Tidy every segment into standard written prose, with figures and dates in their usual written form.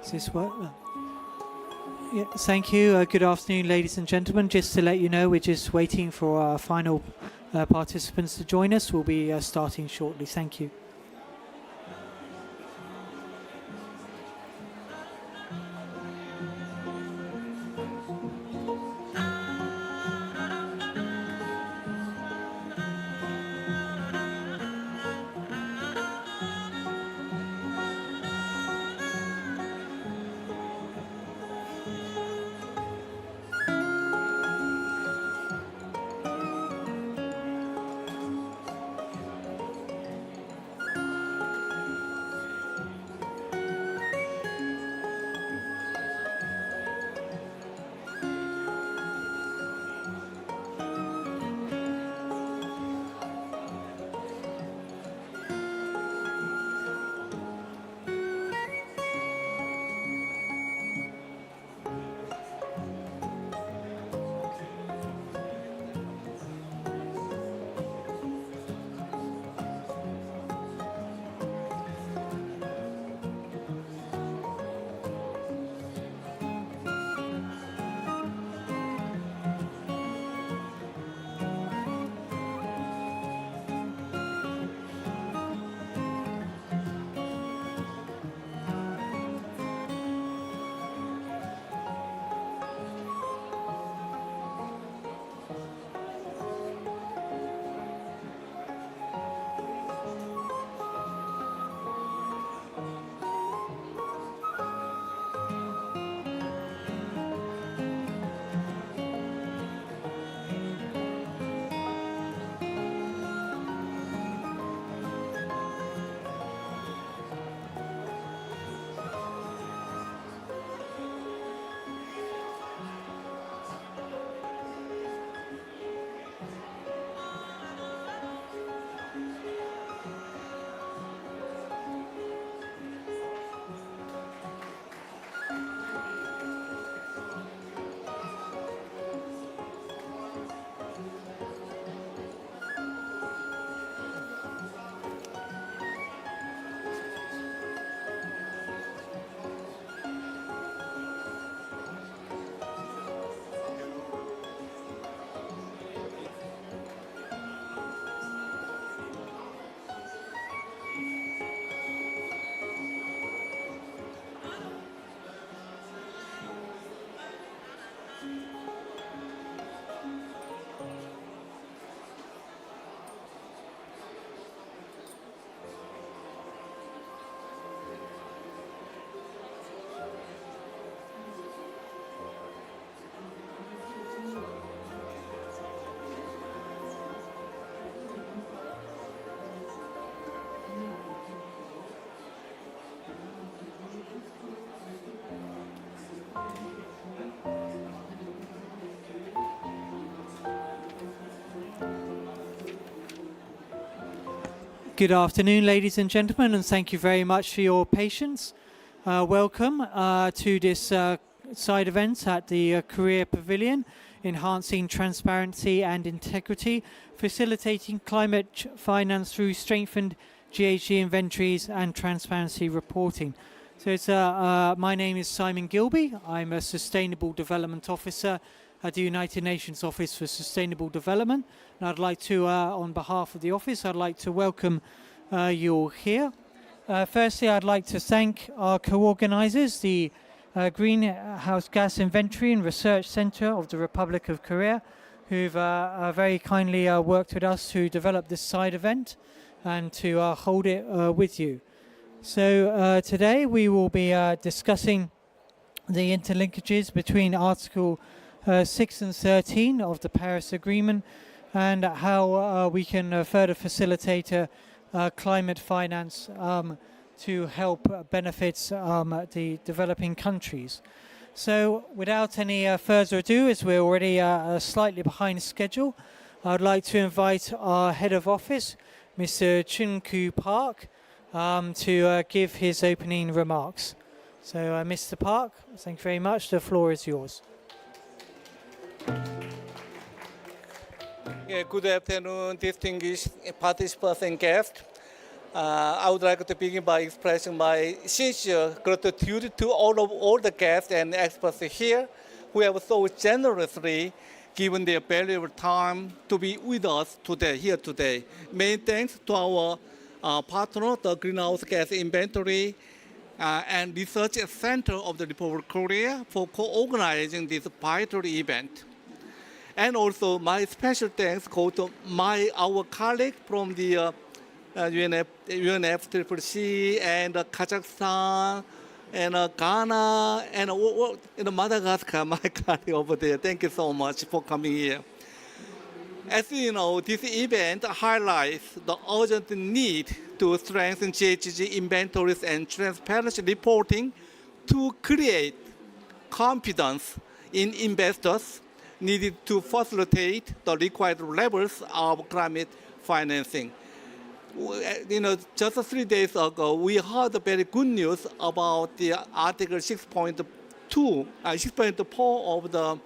Does this work? Yeah, thank you. Good afternoon, ladies and gentlemen. Just to let you know, we're just waiting for our final participants to join us. We'll be starting shortly. Thank you. Good afternoon, ladies and gentlemen, and thank you very much for your patience. Welcome to this side event at the Career Pavilion, Enhancing Transparency and Integrity, Facilitating Climate Finance Through Strengthened GHG Inventories and Transparency Reporting. So it's, my name is Simon Gilby. I'm a Sustainable Development Officer at the United Nations Office for Sustainable Development. And I'd like to, on behalf of the office, I'd like to welcome you all here. Firstly, I'd like to thank our co-organizers, the Greenhouse Gas Inventory and Research Center of the Republic of Korea, who've very kindly worked with us to develop this side event and to hold it with you. So today we will be discussing the interlinkages between Article 6 and 13 of the Paris Agreement and how we can further facilitate climate finance to help benefit the developing countries. So without any further ado, as we're already slightly behind schedule, I'd like to invite our head of office, Mr. Chun-Koo Park, to give his opening remarks. So Mr. Park, thank you very much. The floor is yours. Yeah, good afternoon, distinguished participants and guests. I would like to begin by expressing my sincere gratitude to all the guests and experts here who have so generously given their valuable time to be with us here today. Many thanks to our partner, the Greenhouse Gas Inventory and Research Center of the Republic of Korea for co-organizing this vital event. And also my special thanks go to our colleague from the UNFCCC and Kazakhstan and Ghana and Madagascar, my colleague over there. Thank you so much for coming here. As you know, this event highlights the urgent need to strengthen GHG inventories and transparency reporting to create confidence in investors needed to facilitate the required levels of climate financing. Just 3 days ago, we heard very good news about the Article 6.4 of the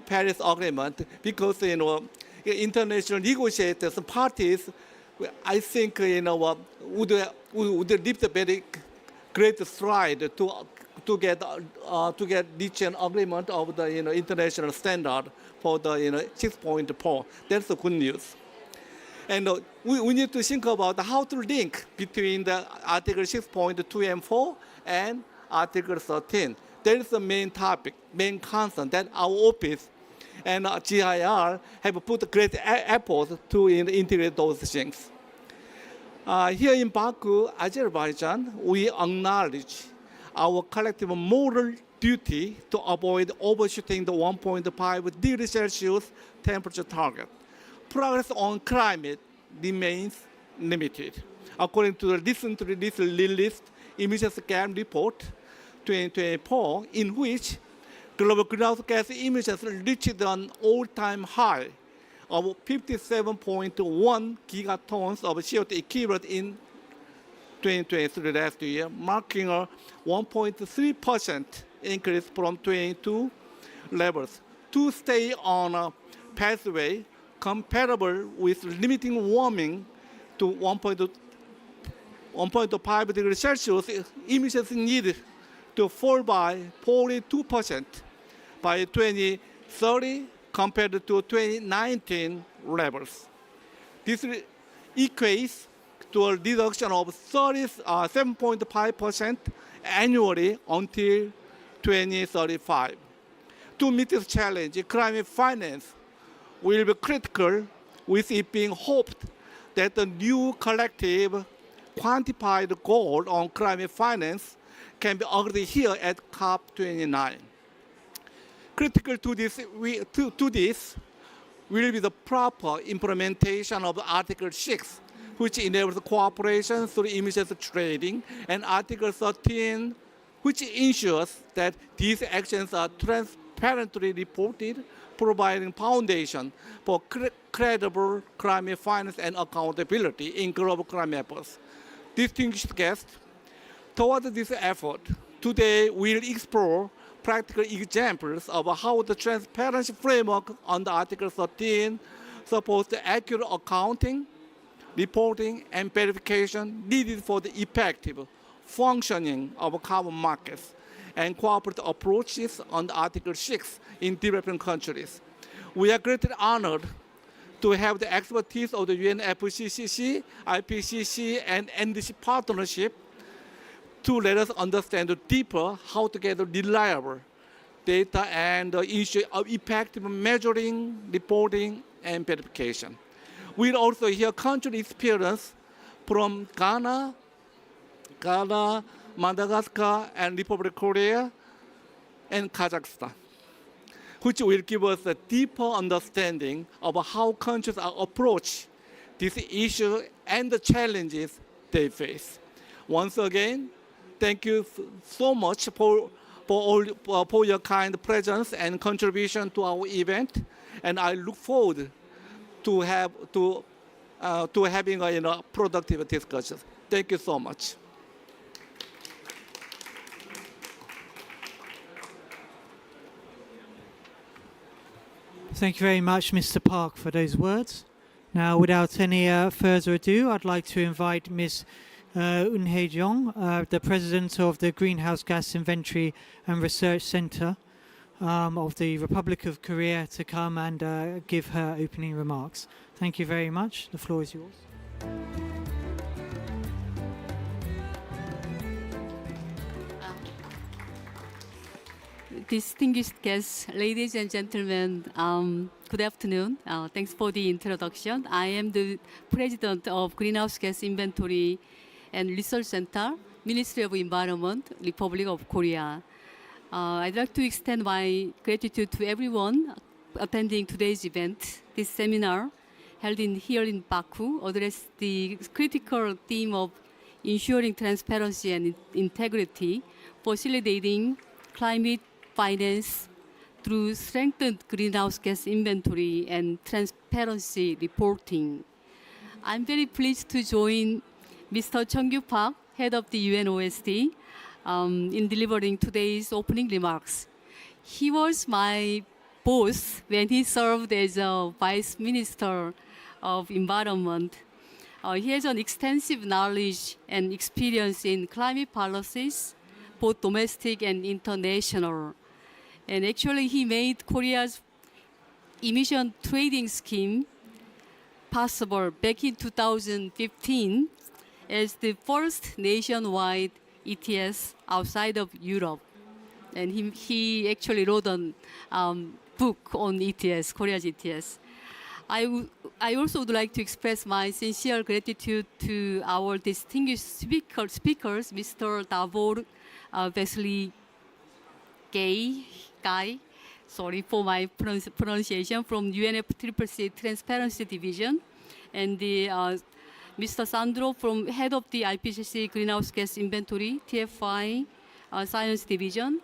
Paris Agreement, because international negotiators parties, I think would lift a very great stride to get reach an agreement of the international standard for the 6.4. That's the good news. And we need to think about how to link between the Article 6.2 and 4 and Article 13. That is the main topic, main concern that our office and GIR have put great effort to integrate those things. Here in Baku, Azerbaijan, we acknowledge our collective moral duty to avoid overshooting the 1.5 degrees Celsius temperature target. Progress on climate remains limited. According to the recently released Emissions Gap Report 2024, in which global greenhouse gas emissions reached an all-time high of 57.1 gigatons of CO2 equivalent in 2023 last year, marking a 1.3% increase from 22 levels. To stay on a pathway comparable with limiting warming to 1.5 degrees Celsius, emissions needed to fall by 42% by 2030 compared to 2019 levels. This equates to a reduction of 7.5% annually until 2035. To meet this challenge, climate finance will be critical, with it being hoped that the new collective quantified goal on climate finance can be agreed here at COP29. Critical to this will be the proper implementation of Article 6, which enables cooperation through emissions trading, and Article 13, which ensures that these actions are transparently reported, providing foundation for credible climate finance and accountability in global climate efforts. Distinguished guests, toward this effort, today we'll explore practical examples of how the transparency framework under Article 13 supports the accurate accounting, reporting, and verification needed for the effective functioning of carbon markets and cooperative approaches under Article 6 in developing countries. We are greatly honored to have the expertise of the UNFCCC, IPCC, and NDC partnership to let us understand deeper how to get reliable data and ensure effective measuring, reporting, and verification. We'll also hear country experience from Ghana, Madagascar, and Republic of Korea, and Kazakhstan, which will give us a deeper understanding of how countries are approach this issue and the challenges they face. Once again, thank you so much for your kind presence and contribution to our event, and I look forward to having a productive discussion. Thank you so much. Thank you very much, Mr. Park, for those words. Now, without any further ado, I'd like to invite Ms. Eun-hye Jeong, the President of the Greenhouse Gas Inventory and Research Center of the Republic of Korea, to come and give her opening remarks. Thank you very much. The floor is yours. Distinguished guests, ladies and gentlemen, good afternoon. Thanks for the introduction. I am the President of Greenhouse Gas Inventory and Research Center, Ministry of Environment, Republic of Korea. I'd like to extend my gratitude to everyone attending today's event. This seminar, held here in Baku, addressed the critical theme of ensuring transparency and integrity, facilitating climate finance through strengthened greenhouse gas inventory and transparency reporting. I'm very pleased to join Mr. Cheong-kyu Park, head of the UNOSD, in delivering today's opening remarks. He was my boss when he served as a Vice Minister of Environment. He has an extensive knowledge and experience in climate policies, both domestic and international. And actually, he made Korea's emission trading scheme possible back in 2015 as the first nationwide ETS outside of Europe. And he actually wrote a book on ETS, Korea's ETS. I also would like to express my sincere gratitude to our distinguished speakers, Mr. Davor Vasily Guy, sorry for my pronunciation, from UNFCCC Transparency Division, and Mr. Sandro, from head of the IPCC Greenhouse Gas Inventory, TFI Science Division.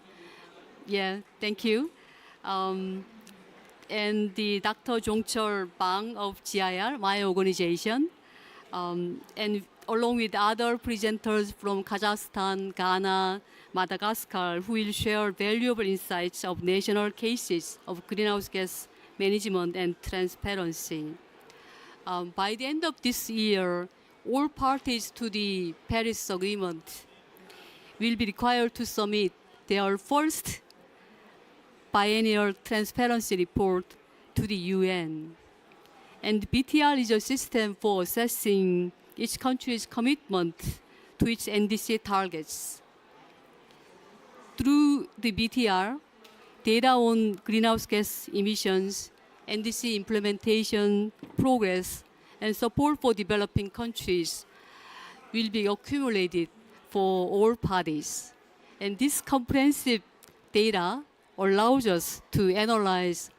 Yeah, thank you. And the Dr. Jongchol Bang of GIR, my organization, and along with other presenters from Kazakhstan, Ghana, Madagascar, who will share valuable insights of national cases of greenhouse gas management and transparency. By the end of this year, all parties to the Paris Agreement will be required to submit their first biennial transparency report to the UN. And BTR is a system for assessing each country's commitment to its NDC targets. Through the BTR, data on greenhouse gas emissions, NDC implementation progress, and support for developing countries will be accumulated for all parties. And this comprehensive data allows us to analyze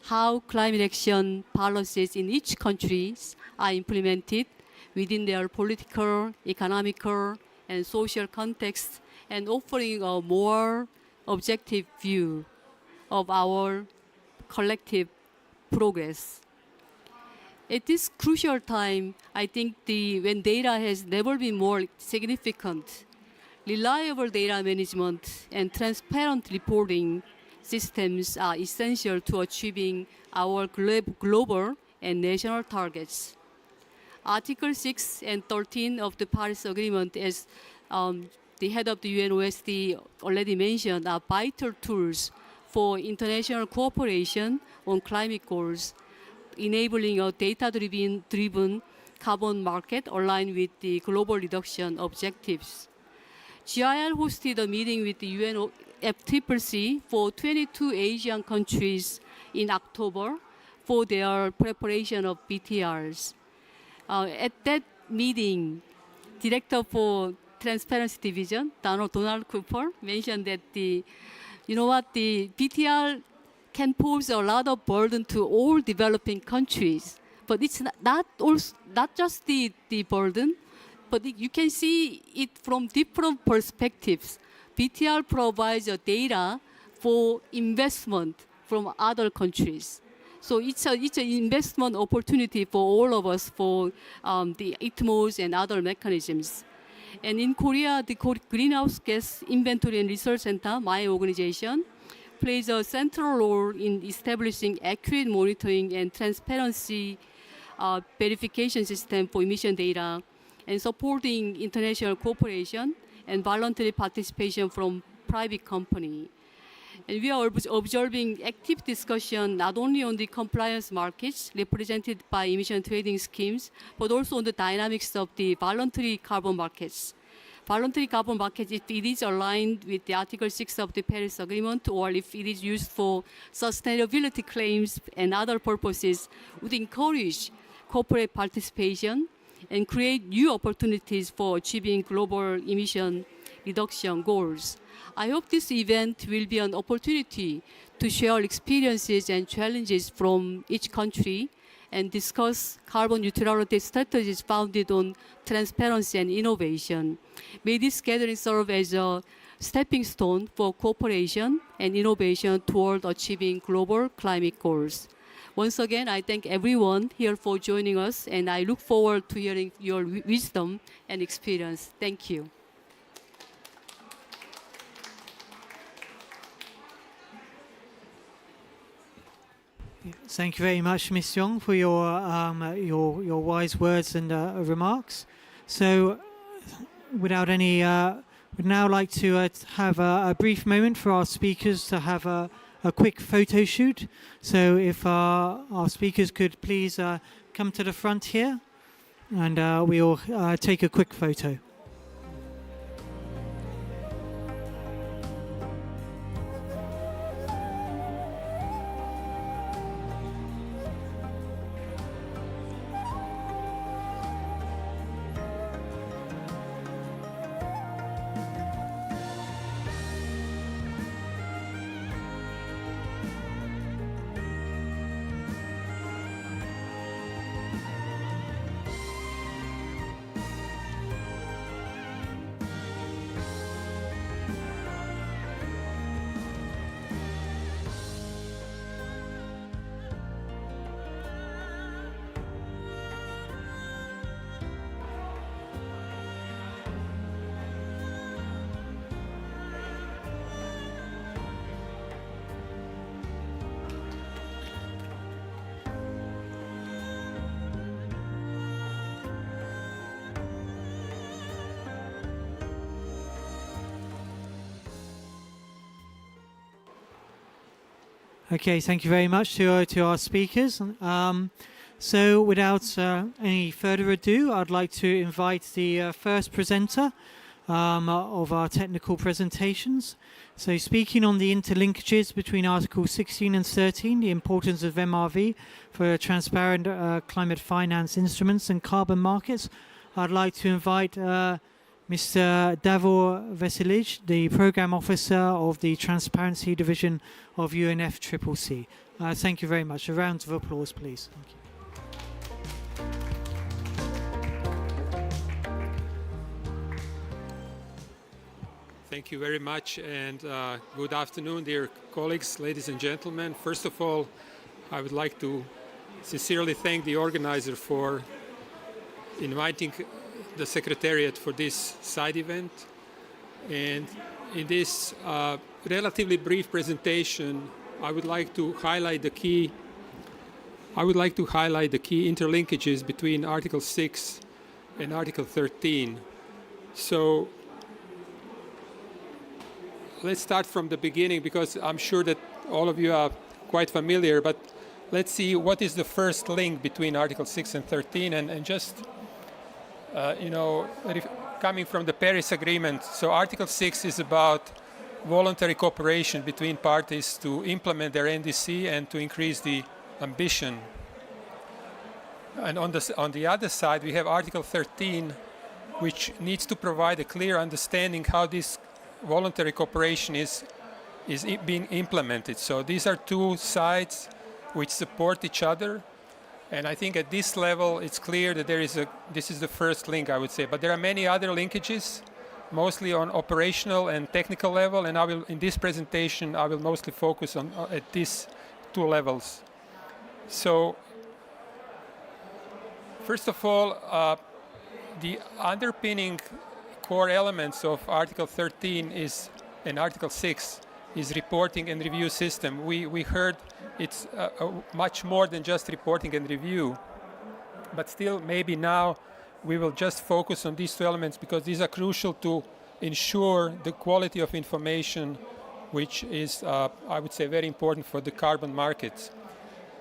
how climate action policies in each country are implemented within their political, economical, and social context, and offering a more objective view of our collective progress. At this crucial time, I think when data has never been more significant, reliable data management and transparent reporting systems are essential to achieving our global and national targets. Article 6 and 13 of the Paris Agreement, as the head of the UNOSD already mentioned, are vital tools for international cooperation on climate goals, enabling a data-driven carbon market aligned with the global reduction objectives. GIL hosted a meeting with the UNFCCC for 22 Asian countries in October for their preparation of BTRs. At that meeting, Director for Transparency Division, Donald Cooper, mentioned that the BTR can pose a lot of burden to all developing countries, but it's not just the burden, but you can see it from different perspectives. BTR provides a data for investment from other countries. So it's an investment opportunity for all of us for the ITMOs and other mechanisms. And in Korea, the Greenhouse Gas Inventory and Research Center, my organization, plays a central role in establishing accurate monitoring and transparency verification system for emission data, and supporting international cooperation and voluntary participation from private company. And we are observing active discussion not only on the compliance markets represented by emission trading schemes, but also on the dynamics of the voluntary carbon markets. Voluntary carbon market, if it is aligned with the Article 6 of the Paris Agreement, or if it is used for sustainability claims and other purposes, would encourage corporate participation and create new opportunities for achieving global emission reduction goals. I hope this event will be an opportunity to share experiences and challenges from each country and discuss carbon neutrality strategies founded on transparency and innovation. May this gathering serve as a stepping stone for cooperation and innovation toward achieving global climate goals. Once again, I thank everyone here for joining us, and I look forward to hearing your wisdom and experience. Thank you. Thank you very much, Ms. Young, for your wise words and remarks. So, without any, we'd now like to have a brief moment for our speakers to have a quick photo shoot. So, if our speakers could please come to the front here, and we'll take a quick photo. Okay, thank you very much to our speakers. So without any further ado, I'd like to invite the first presenter of our technical presentations. So speaking on the interlinkages between Article 16 and 13, the importance of MRV for transparent climate finance instruments and carbon markets, I'd like to invite Mr. Davor Veselic, the Program Officer of the Transparency Division of UNFCCC. Thank you very much. A round of applause, please. Thank you. Thank you very much, and good afternoon, dear colleagues, ladies and gentlemen. First of all, I would like to sincerely thank the organizer for inviting the Secretariat for this side event. And in this relatively brief presentation, I would like to highlight the key interlinkages between Article 6 and Article 13. So let's start from the beginning, because I'm sure that all of you are quite familiar, but let's see what is the first link between Article 6 and 13, and just coming from the Paris Agreement. So Article 6 is about voluntary cooperation between parties to implement their NDC and to increase the ambition. And on the other side, we have Article 13, which needs to provide a clear understanding how this voluntary cooperation is being implemented. So these are two sides which support each other. And I think at this level, it's clear that this is the first link, I would say. But there are many other linkages, mostly on operational and technical level. And in this presentation, I will mostly focus on at these two levels. So first of all, the underpinning core elements of Article 13 and Article 6 is reporting and review system. We heard it's much more than just reporting and review. But still, maybe now we will just focus on these two elements because these are crucial to ensure the quality of information, which is, I would say, very important for the carbon markets.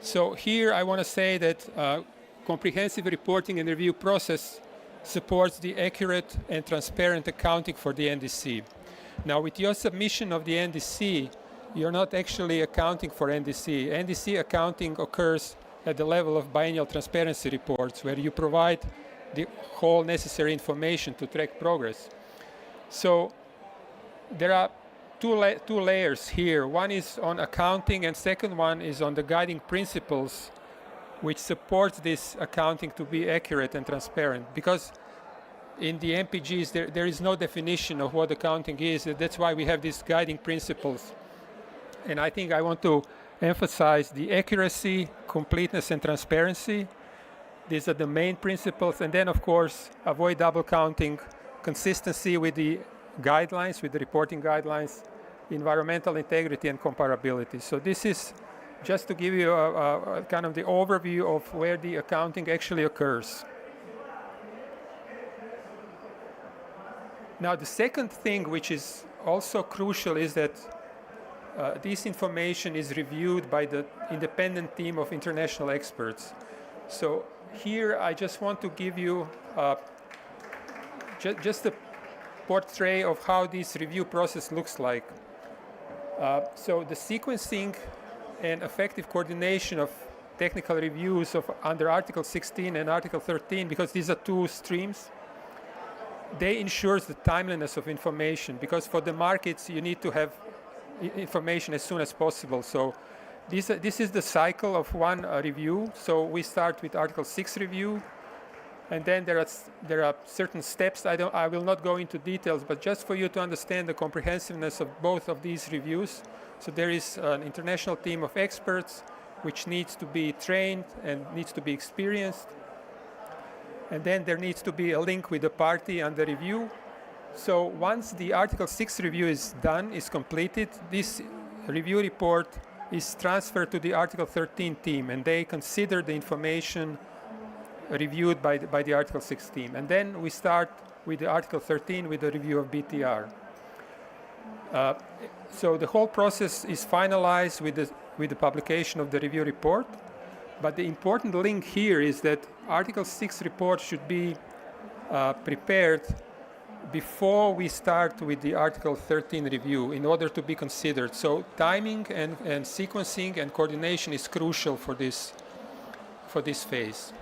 So here I want to say that comprehensive reporting and review process supports the accurate and transparent accounting for the NDC. Now, with your submission of the NDC, you're not actually accounting for NDC. NDC accounting occurs at the level of biennial transparency reports, where you provide the whole necessary information to track progress. So there are two layers here. One is on accounting, and second one is on the guiding principles, which supports this accounting to be accurate and transparent. Because in the MPGs, there is no definition of what accounting is. That's why we have these guiding principles. And I think I want to emphasize the accuracy, completeness, and transparency. These are the main principles. And then, of course, avoid double counting, consistency with the guidelines, with the reporting guidelines, environmental integrity, and comparability. So this is just to give you a kind of the overview of where the accounting actually occurs. Now, the second thing, which is also crucial, is that this information is reviewed by the independent team of international experts. So here I just want to give you just a portrait of how this review process looks like. So the sequencing and effective coordination of technical reviews under Article 16 and Article 13, because these are two streams, they ensures the timeliness of information, because for the markets you need to have information as soon as possible. So this is the cycle of one review. So we start with Article 6 review, and then there are certain steps. I will not go into details, but just for you to understand the comprehensiveness of both of these reviews. So there is an international team of experts which needs to be trained and needs to be experienced. And then there needs to be a link with the party under review. So once the Article 6 review is done, is completed, this review report is transferred to the Article 13 team, and they consider the information reviewed by the Article 6 team. And then we start with the Article 13 with the review of BTR. So the whole process is finalized with the publication of the review report. But the important link here is that Article 6 report should be prepared before we start with the Article 13 review in order to be considered. So timing and sequencing and coordination is crucial for this phase.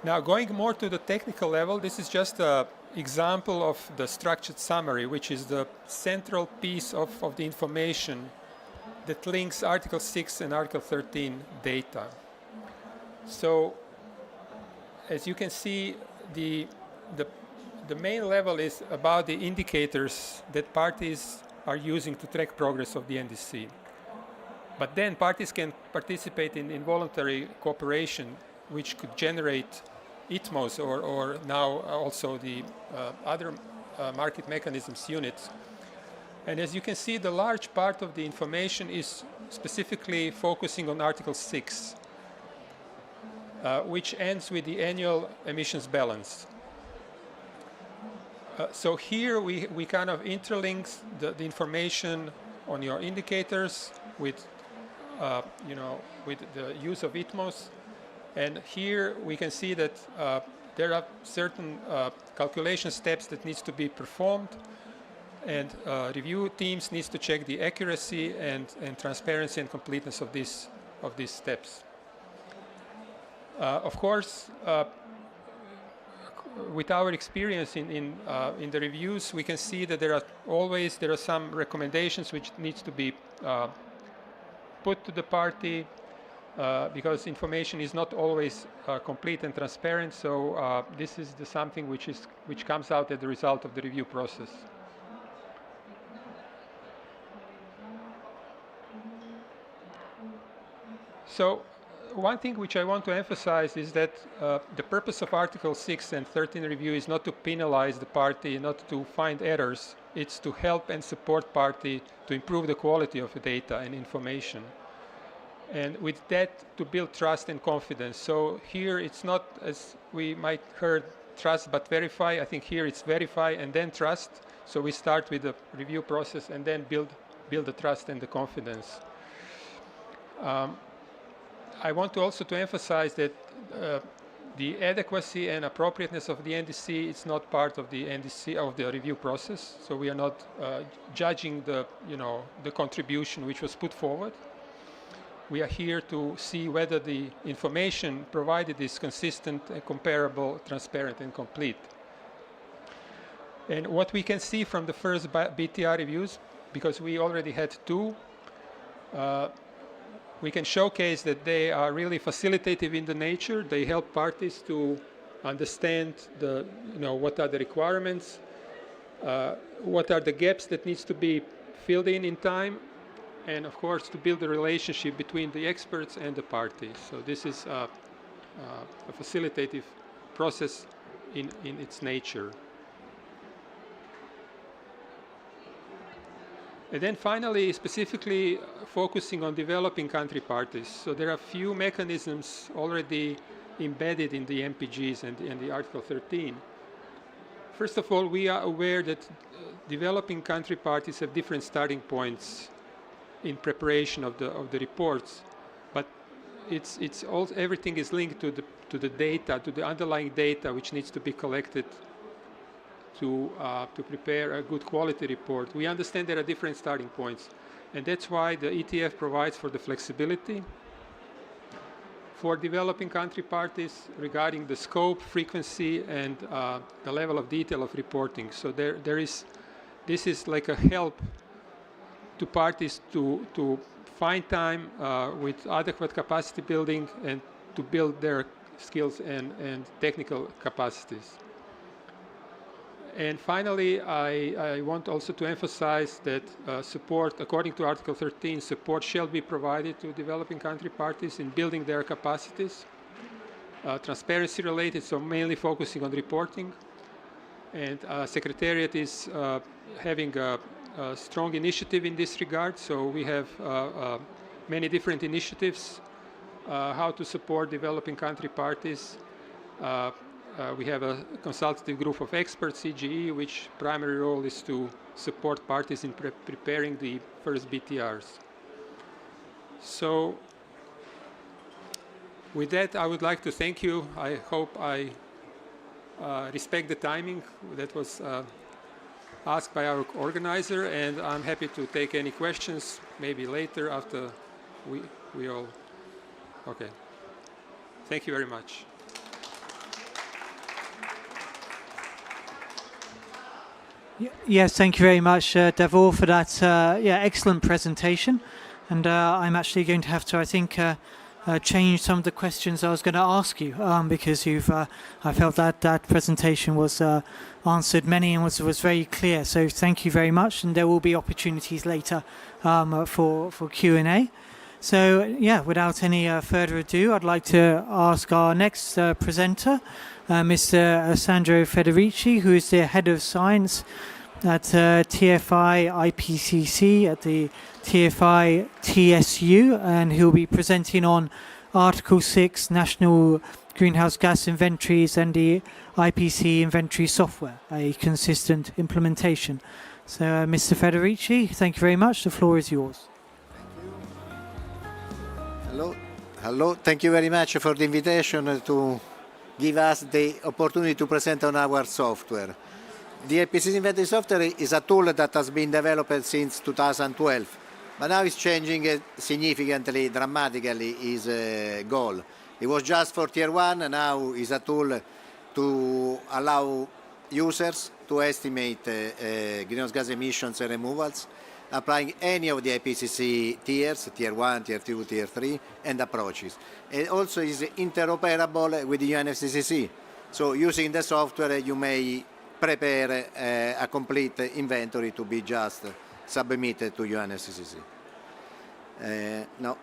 Now, going more to the technical level, this is just an example of the structured summary, which is the central piece of the information that links Article 6 and Article 13 data. So, as you can see, the main level is about the indicators that parties are using to track progress of the NDC. But then parties can participate in voluntary cooperation, which could generate ITMOs or now also the other market mechanisms units. And as you can see, the large part of the information is specifically focusing on Article 6. Which ends with the annual emissions balance. So here we kind of interlink the information on your indicators with, with the use of ITMOs. And here we can see that there are certain calculation steps that needs to be performed, and review teams needs to check the accuracy and transparency and completeness of these steps. Of course, with our experience in the reviews, we can see that there are some recommendations which needs to be put to the party because information is not always complete and transparent. So this is something which comes out as the result of the review process. So one thing which I want to emphasize is that the purpose of Article 6 and 13 review is not to penalize the party, not to find errors. It's to help and support party to improve the quality of the data and information. and with that to build trust and confidence. So here it's not, as we might heard, trust but verify. I think here it's verify and then trust. So we start with the review process and then build the trust and the confidence. I want to also to emphasize that the adequacy and appropriateness of the NDC is not part of the NDC of the review process. So we are not judging the contribution which was put forward. We are here to see whether the information provided is consistent, comparable, transparent, and complete. And what we can see from the first BTR reviews, because we already had two, we can showcase that they are really facilitative in the nature. They help parties to understand what are the requirements, what are the gaps that needs to be filled in time, and of course to build a relationship between the experts and the parties. So this is a facilitative process in its nature. And then finally, specifically focusing on developing country parties. So there are few mechanisms already embedded in the MPGs and the Article 13. First of all, we are aware that developing country parties have different starting points in preparation of the reports, but everything is linked to the data, to the underlying data which needs to be collected to prepare a good quality report. We understand there are different starting points, and that's why the ETF provides for the flexibility for developing country parties regarding the scope, frequency, and the level of detail of reporting. So this is like a help to parties to find time with adequate capacity building and to build their skills and technical capacities. And finally, I want also to emphasize that support, according to Article 13, support shall be provided to developing country parties in building their capacities. Transparency related, so mainly focusing on reporting. And Secretariat is having a strong initiative in this regard. So we have many different initiatives how to support developing country parties. We have a consultative group of experts, CGE, which primary role is to support parties in preparing the first BTRs. So with that, I would like to thank you. I hope I respect the timing that was asked by our organizer, and I'm happy to take any questions maybe later after we all. Okay. Thank you very much. Yes, thank you very much, Davor, for that excellent presentation. And I'm actually going to have to, I think, change some of the questions I was going to ask you because I felt that presentation was answered many and was very clear. So thank you very much, and there will be opportunities later for Q&A. So yeah, without any further ado, I'd like to ask our next presenter, Mr. Sandro Federici, who is the Head of Science at TFI IPCC at the TFI TSU, and he'll be presenting on Article 6 National Greenhouse Gas Inventories and the IPC inventory software, a consistent implementation. So Mr. Federici, thank you very much. The floor is yours. Hello. Thank you very much for the invitation to give us the opportunity to present on our software. The IPCC inventory software is a tool that has been developed since 2012, but now it's changing significantly, dramatically its goal. It was just for Tier 1, and now is a tool to allow users to estimate greenhouse gas emissions and removals, applying any of the IPCC tiers, Tier 1, Tier 2, Tier 3, and approaches. It also is interoperable with the UNFCCC. So using the software, you may prepare a complete inventory to be just submitted to UNFCCC. No,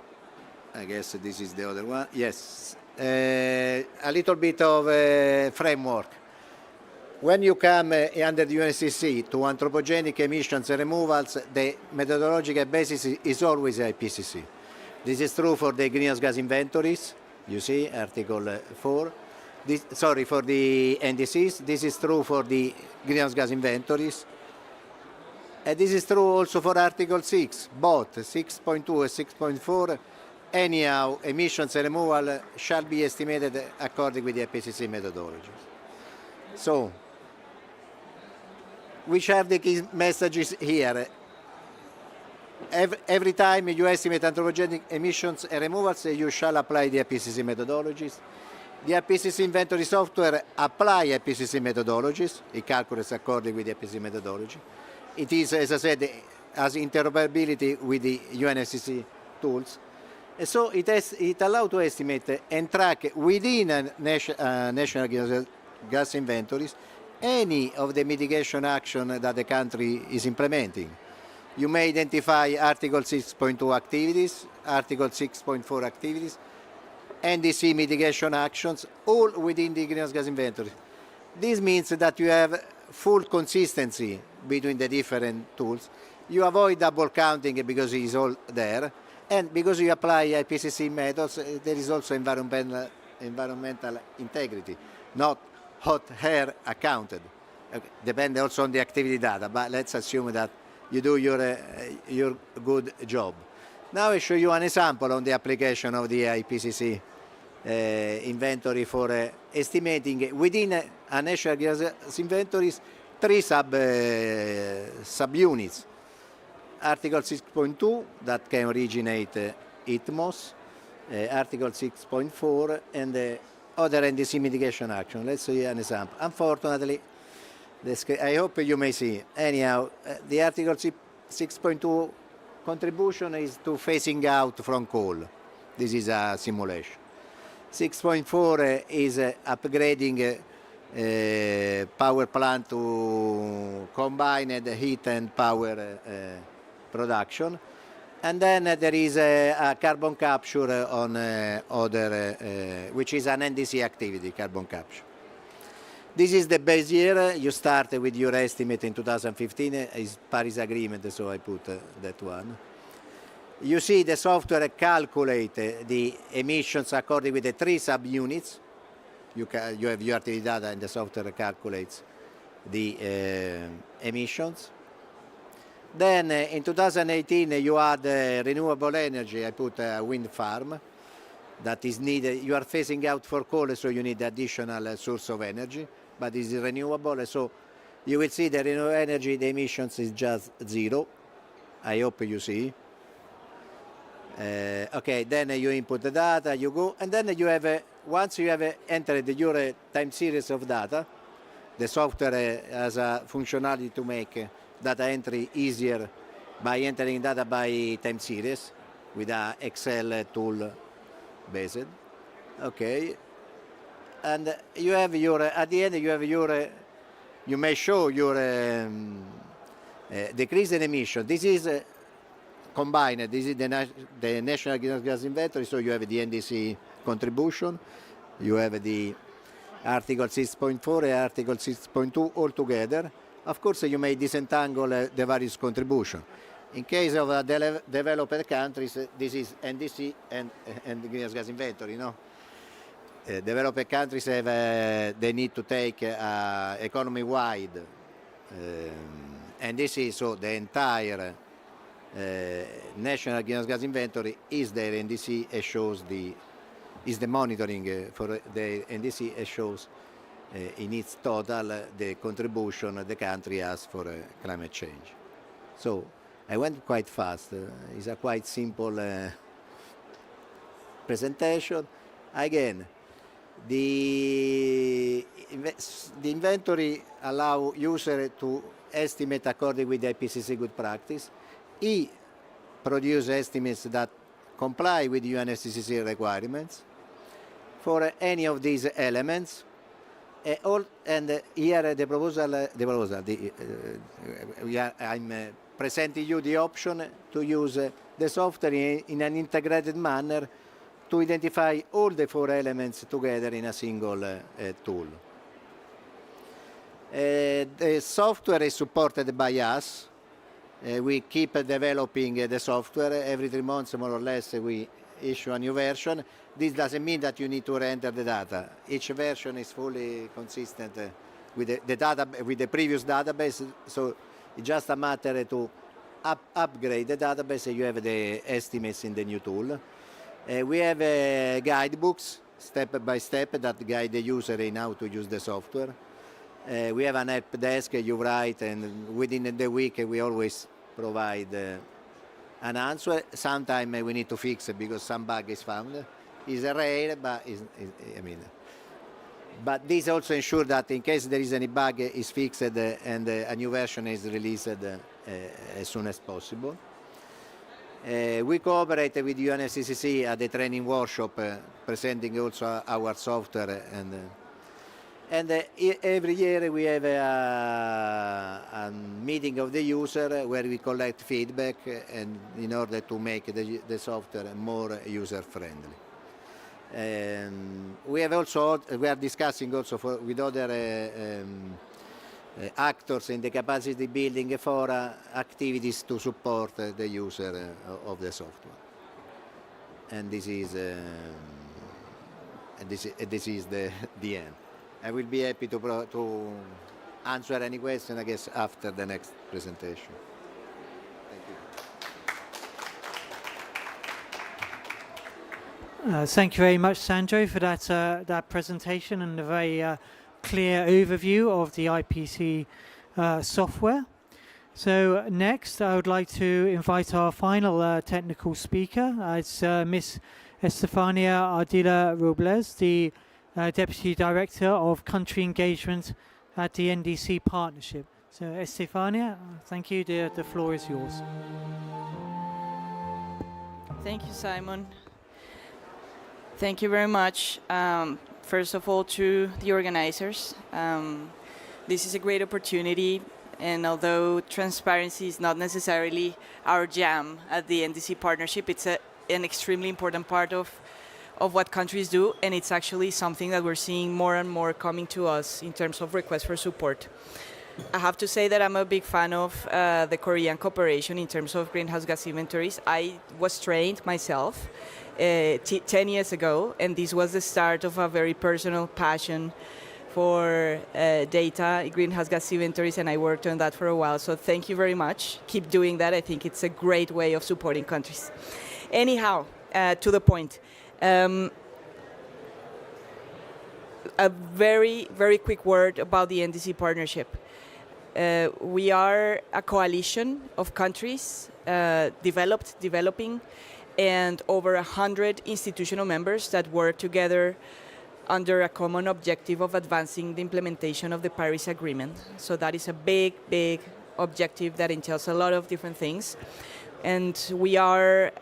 I guess this is the other one. Yes, a little bit of framework. When you come under the UNFCCC to anthropogenic emissions and removals, the methodological basis is always IPCC. This is true for the greenhouse gas inventories. You see, Article 4. For the NDCs. This is true for the greenhouse gas inventories. And this is true also for Article 6, both 6.2 and 6.4. Anyhow, emissions removal shall be estimated according with the IPCC methodologies. So, which are the key messages here? Every time you estimate anthropogenic emissions and removals, you shall apply the IPCC methodologies. The IPCC inventory software apply IPCC methodologies. It calculates according with the IPCC methodology. It is, as I said, has interoperability with the UNFCCC tools. And so it allows to estimate and track within national gas inventories any of the mitigation action that the country is implementing. You may identify Article 6.2 activities, Article 6.4 activities, NDC mitigation actions, all within the greenhouse gas inventory. This means that you have full consistency between the different tools. You avoid double counting because it is all there, and because you apply IPCC methods, there is also environmental integrity, not hot air accounted. Okay. Depends also on the activity data, but let's assume that you do your good job. Now I show you an example on the application of the IPCC inventory for estimating within a national gas inventories 3 subunits. Article 6.2 that can originate ITMOS, Article 6.4 and other NDC mitigation action. Let's see an example. Unfortunately, I hope you may see. Anyhow, the Article 6.2 contribution is to phasing out from coal. This is a simulation. 6.4 is upgrading power plant to combined heat and power production. And then there is a carbon capture on which is an NDC activity, carbon capture. This is the base year. You start with your estimate in 2015, is Paris Agreement, so I put that one. You see the software calculate the emissions according with the 3 subunits. You have your activity data and the software calculates the emissions. Then in 2018 you add renewable energy. I put a wind farm that is needed. You are phasing out for coal, so you need additional source of energy, but it is renewable. So you will see the renewable energy, the emissions is just 0. I hope you see. Okay, then you input the data, you go, and then you have, once you have entered your time series of data, the software has a functionality to make data entry easier by entering data by time series with an Excel tool based. Okay, and you have your, at the end you have your, you may show your decrease in emission. This is combined. This is the national greenhouse gas inventory, so you have the NDC contribution, you have the Article 6.4 and Article 6.2 all together. Of course, you may disentangle the various contributions. In case of developed countries, this is NDC and greenhouse gas inventory. No? Developed countries have they need to take economy-wide NDC, so the entire national greenhouse gas inventory is their NDC and shows is the monitoring for the NDC and shows in its total the contribution the country has for climate change. So I went quite fast. It's a quite simple presentation. Again, the inventory allow user to estimate according with the IPCC good practice. He produce estimates that comply with UNFCCC requirements for any of these elements. And here the proposal, I'm presenting you the option to use the software in an integrated manner to identify all the 4 elements together in a single tool. The software is supported by us. We keep developing the software. Every 3 months, more or less, we issue a new version. This doesn't mean that you need to re-enter the data. Each version is fully consistent with the data, with the previous database, so it's just a matter to upgrade the database, and you have the estimates in the new tool. We have guidebooks, step by step, that guide the user in how to use the software. We have an help desk, you write, and within the week we always provide an answer. Sometimes we need to fix it because some bug is found. It's rare, but but this also ensures that in case there is any bug, is fixed and a new version is released as soon as possible. We cooperate with UNFCCC at the training workshop, presenting also our software, and every year we have a meeting of the user where we collect feedback and in order to make the software more user-friendly. We are discussing also with other actors in the capacity building for activities to support the user of the software. And this is the end. I will be happy to answer any question, I guess, after the next presentation. Thank you very much, Sandro, for that presentation and a very clear overview of the IPC software. So next, I would like to invite our final technical speaker. It's Ms. Estefania Ardila Robles, the Deputy Director of Country Engagement at the NDC Partnership. So Estefania, thank you. The floor is yours. Thank you, Simon. Thank you very much. First of all, to the organizers. This is a great opportunity, and although transparency is not necessarily our jam at the NDC Partnership, it's an extremely important part of what countries do, and it's actually something that we're seeing more and more coming to us in terms of requests for support. I have to say that I'm a big fan of the Korean cooperation in terms of greenhouse gas inventories. I was trained myself 10 years ago, and this was the start of a very personal passion for data, greenhouse gas inventories, and I worked on that for a while. So thank you very much. Keep doing that. I think it's a great way of supporting countries. Anyhow, to the point. A very, very quick word about the NDC partnership. We are a coalition of countries, developing, and over 100 institutional members that work together under a common objective of advancing the implementation of the Paris Agreement. So that is a big, big objective that entails a lot of different things. And we are,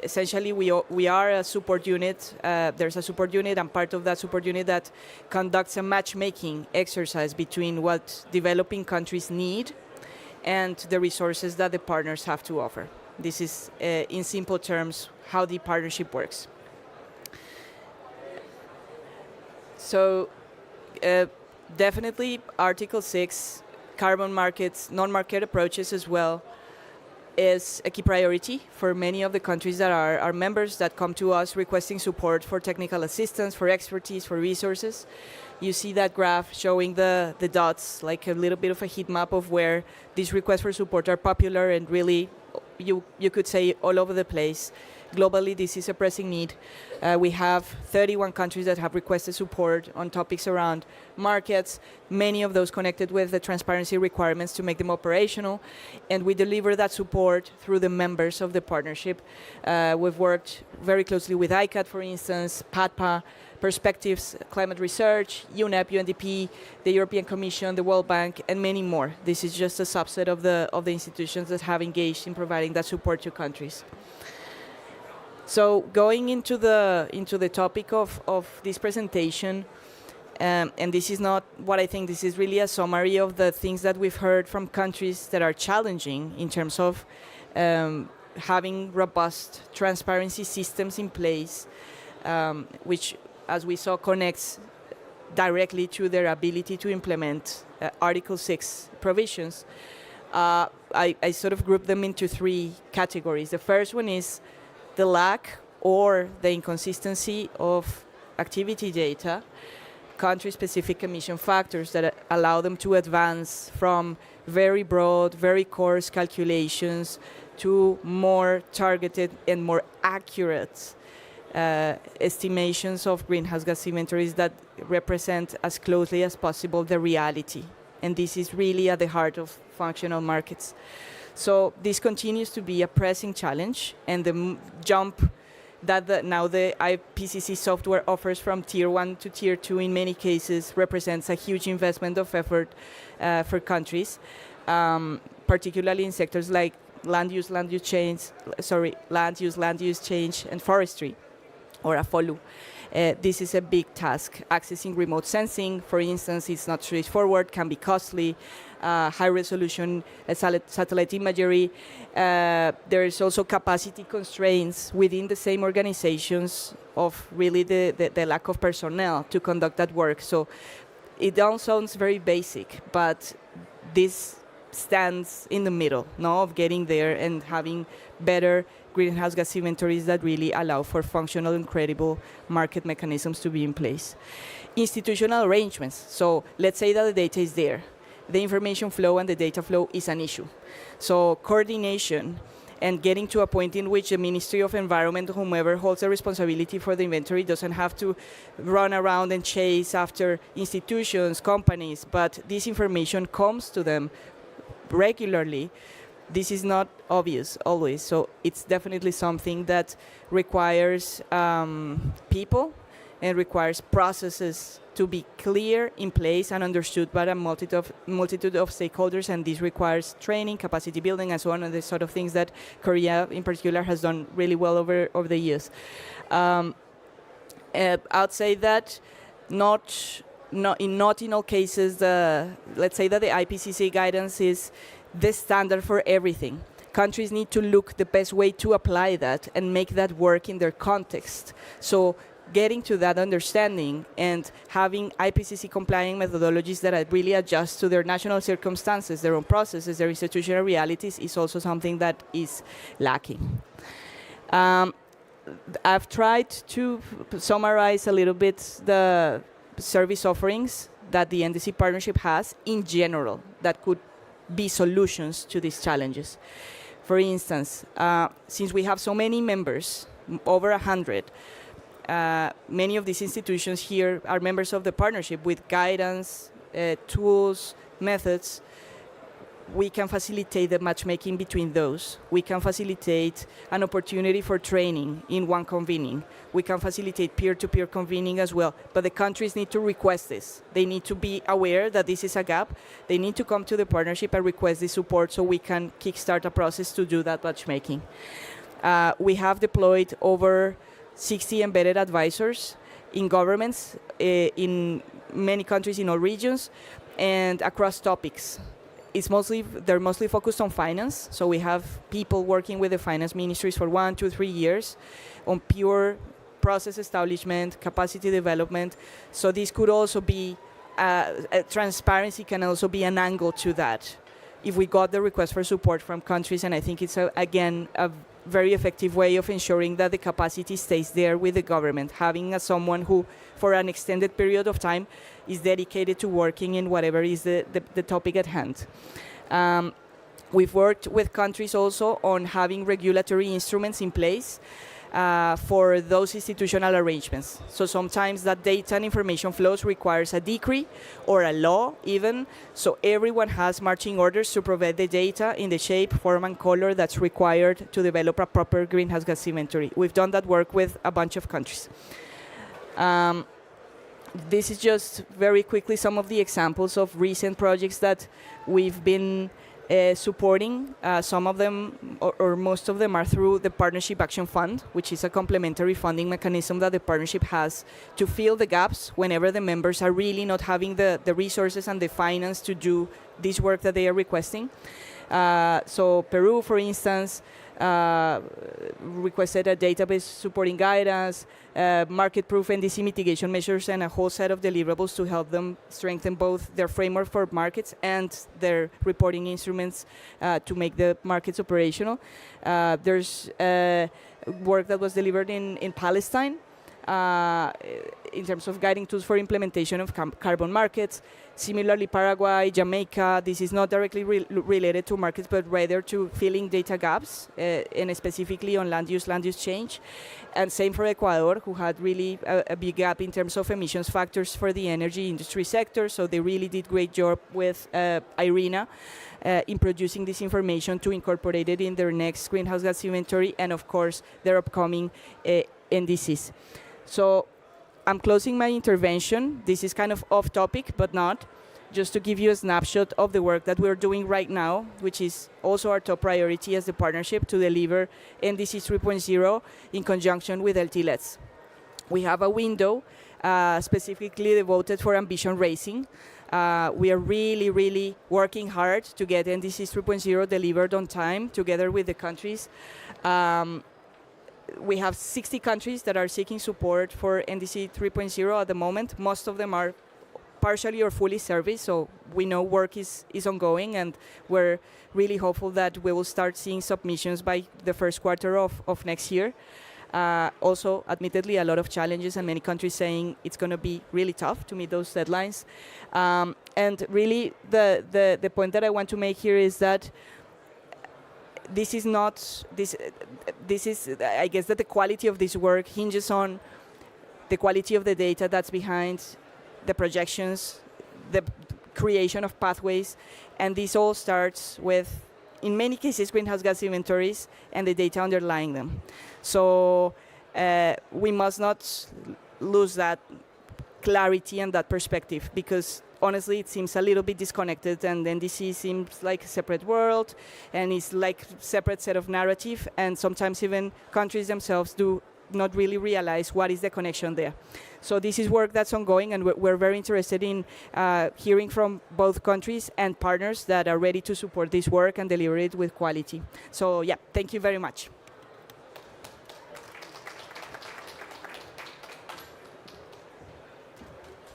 essentially, we are a support unit. There's a support unit, and part of that support unit that conducts a matchmaking exercise between what developing countries need and the resources that the partners have to offer. This is, in simple terms, how the partnership works. So, definitely Article 6, carbon markets, non-market approaches as well, is a key priority for many of the countries that are our members that come to us requesting support for technical assistance, for expertise, for resources. You see that graph showing the dots, like a little bit of a heat map of where these requests for support are popular and really, you could say, all over the place. Globally, this is a pressing need. We have 31 countries that have requested support on topics around markets, many of those connected with the transparency requirements to make them operational, and we deliver that support through the members of the partnership. We've worked very closely with ICAT, for instance, PADPA, Perspectives, Climate Research, UNEP, UNDP, the European Commission, the World Bank, and many more. This is just a subset of the institutions that have engaged in providing that support to countries. So going into the topic of this presentation, and this is not what I think, this is really a summary of the things that we've heard from countries that are challenging in terms of having robust transparency systems in place, which, as we saw, connects directly to their ability to implement Article 6 provisions. I sort of group them into 3 categories. The first one is the lack or the inconsistency of activity data, country-specific emission factors that allow them to advance from very broad, very coarse calculations to more targeted and more accurate estimations of greenhouse gas inventories that represent as closely as possible the reality. And this is really at the heart of functional markets. So this continues to be a pressing challenge, and the jump that now the IPCC software offers from Tier 1 to Tier 2 in many cases represents a huge investment of effort for countries, particularly in sectors like land use change, and forestry, or AFOLU. This is a big task. Accessing remote sensing, for instance, is not straightforward, can be costly. High-resolution satellite imagery. There is also capacity constraints within the same organizations of really the lack of personnel to conduct that work. So it all sounds very basic, but this stands in the middle, no, of getting there and having better greenhouse gas inventories that really allow for functional and credible market mechanisms to be in place. Institutional arrangements. So let's say that the data is there. The information flow and the data flow is an issue. So coordination and getting to a point in which the Ministry of Environment, whomever holds the responsibility for the inventory, doesn't have to run around and chase after institutions, companies, but this information comes to them regularly. This is not obvious always, so it's definitely something that requires people and requires processes to be clear, in place, and understood by a multitude of stakeholders, and this requires training, capacity building, and so on, and the sort of things that Korea in particular has done really well over the years. I'd say that not in all cases, let's say that the IPCC guidance is the standard for everything. Countries need to look the best way to apply that and make that work in their context. So getting to that understanding and having IPCC compliant methodologies that really adjust to their national circumstances, their own processes, their institutional realities is also something that is lacking. I've tried to summarize a little bit the service offerings that the NDC partnership has in general that could be solutions to these challenges. For instance, since we have so many members, over 100, many of these institutions here are members of the partnership with guidance, tools, methods. We can facilitate the matchmaking between those. We can facilitate an opportunity for training in one convening. We can facilitate peer-to-peer convening as well. But the countries need to request this. They need to be aware that this is a gap. They need to come to the partnership and request this support so we can kickstart a process to do that matchmaking. We have deployed over 60 embedded advisors in governments in many countries in all regions and across topics. They're mostly focused on finance, so we have people working with the finance ministries for 1, 2, 3 years on pure process establishment, capacity development. So this could also be, transparency can also be an angle to that. If we got the request for support from countries, and I think it's, again, a very effective way of ensuring that the capacity stays there with the government, having someone who, for an extended period of time, is dedicated to working in whatever is the topic at hand. We've worked with countries also on having regulatory instruments in place for those institutional arrangements. So sometimes that data and information flows requires a decree or a law even, so everyone has marching orders to provide the data in the shape, form, and color that's required to develop a proper greenhouse gas inventory. We've done that work with a bunch of countries. This is just very quickly some of the examples of recent projects that we've been supporting. Some of them, or most of them, are through the Partnership Action Fund, which is a complementary funding mechanism that the partnership has to fill the gaps whenever the members are really not having the resources and the finance to do this work that they are requesting. So Peru, for instance, requested a database supporting guidance, market-proof NDC mitigation measures, and a whole set of deliverables to help them strengthen both their framework for markets and their reporting instruments to make the markets operational. There's work that was delivered in Palestine in terms of guiding tools for implementation of carbon markets. Similarly, Paraguay, Jamaica, this is not directly related to markets, but rather to filling data gaps, and specifically on land use change. And same for Ecuador, who had really a big gap in terms of emissions factors for the energy industry sector. So they really did great job with IRENA in producing this information to incorporate it in their next greenhouse gas inventory and, of course, their upcoming NDCs. So I'm closing my intervention. This is kind of off topic, but not. Just to give you a snapshot of the work that we're doing right now, which is also our top priority as the partnership to deliver NDC 3.0 in conjunction with LTLETs. We have a window specifically devoted for ambition raising. We are really, really working hard to get NDC 3.0 delivered on time together with the countries. We have 60 countries that are seeking support for NDC 3.0 at the moment. Most of them are partially or fully serviced, so we know work is ongoing, and we're really hopeful that we will start seeing submissions by the first quarter of next year. Also, admittedly, a lot of challenges and many countries saying it's going to be really tough to meet those deadlines. And really, the point that I want to make here is that this is not, this is, I guess that the quality of this work hinges on the quality of the data that's behind the projections, the creation of pathways, and this all starts with, in many cases, greenhouse gas inventories and the data underlying them. So we must not lose that clarity and that perspective, because honestly, it seems a little bit disconnected, and NDC seems like a separate world, and it's like a separate set of narrative, and sometimes even countries themselves do not really realize what is the connection there. So this is work that's ongoing, and we're very interested in hearing from both countries and partners that are ready to support this work and deliver it with quality. So yeah, thank you very much.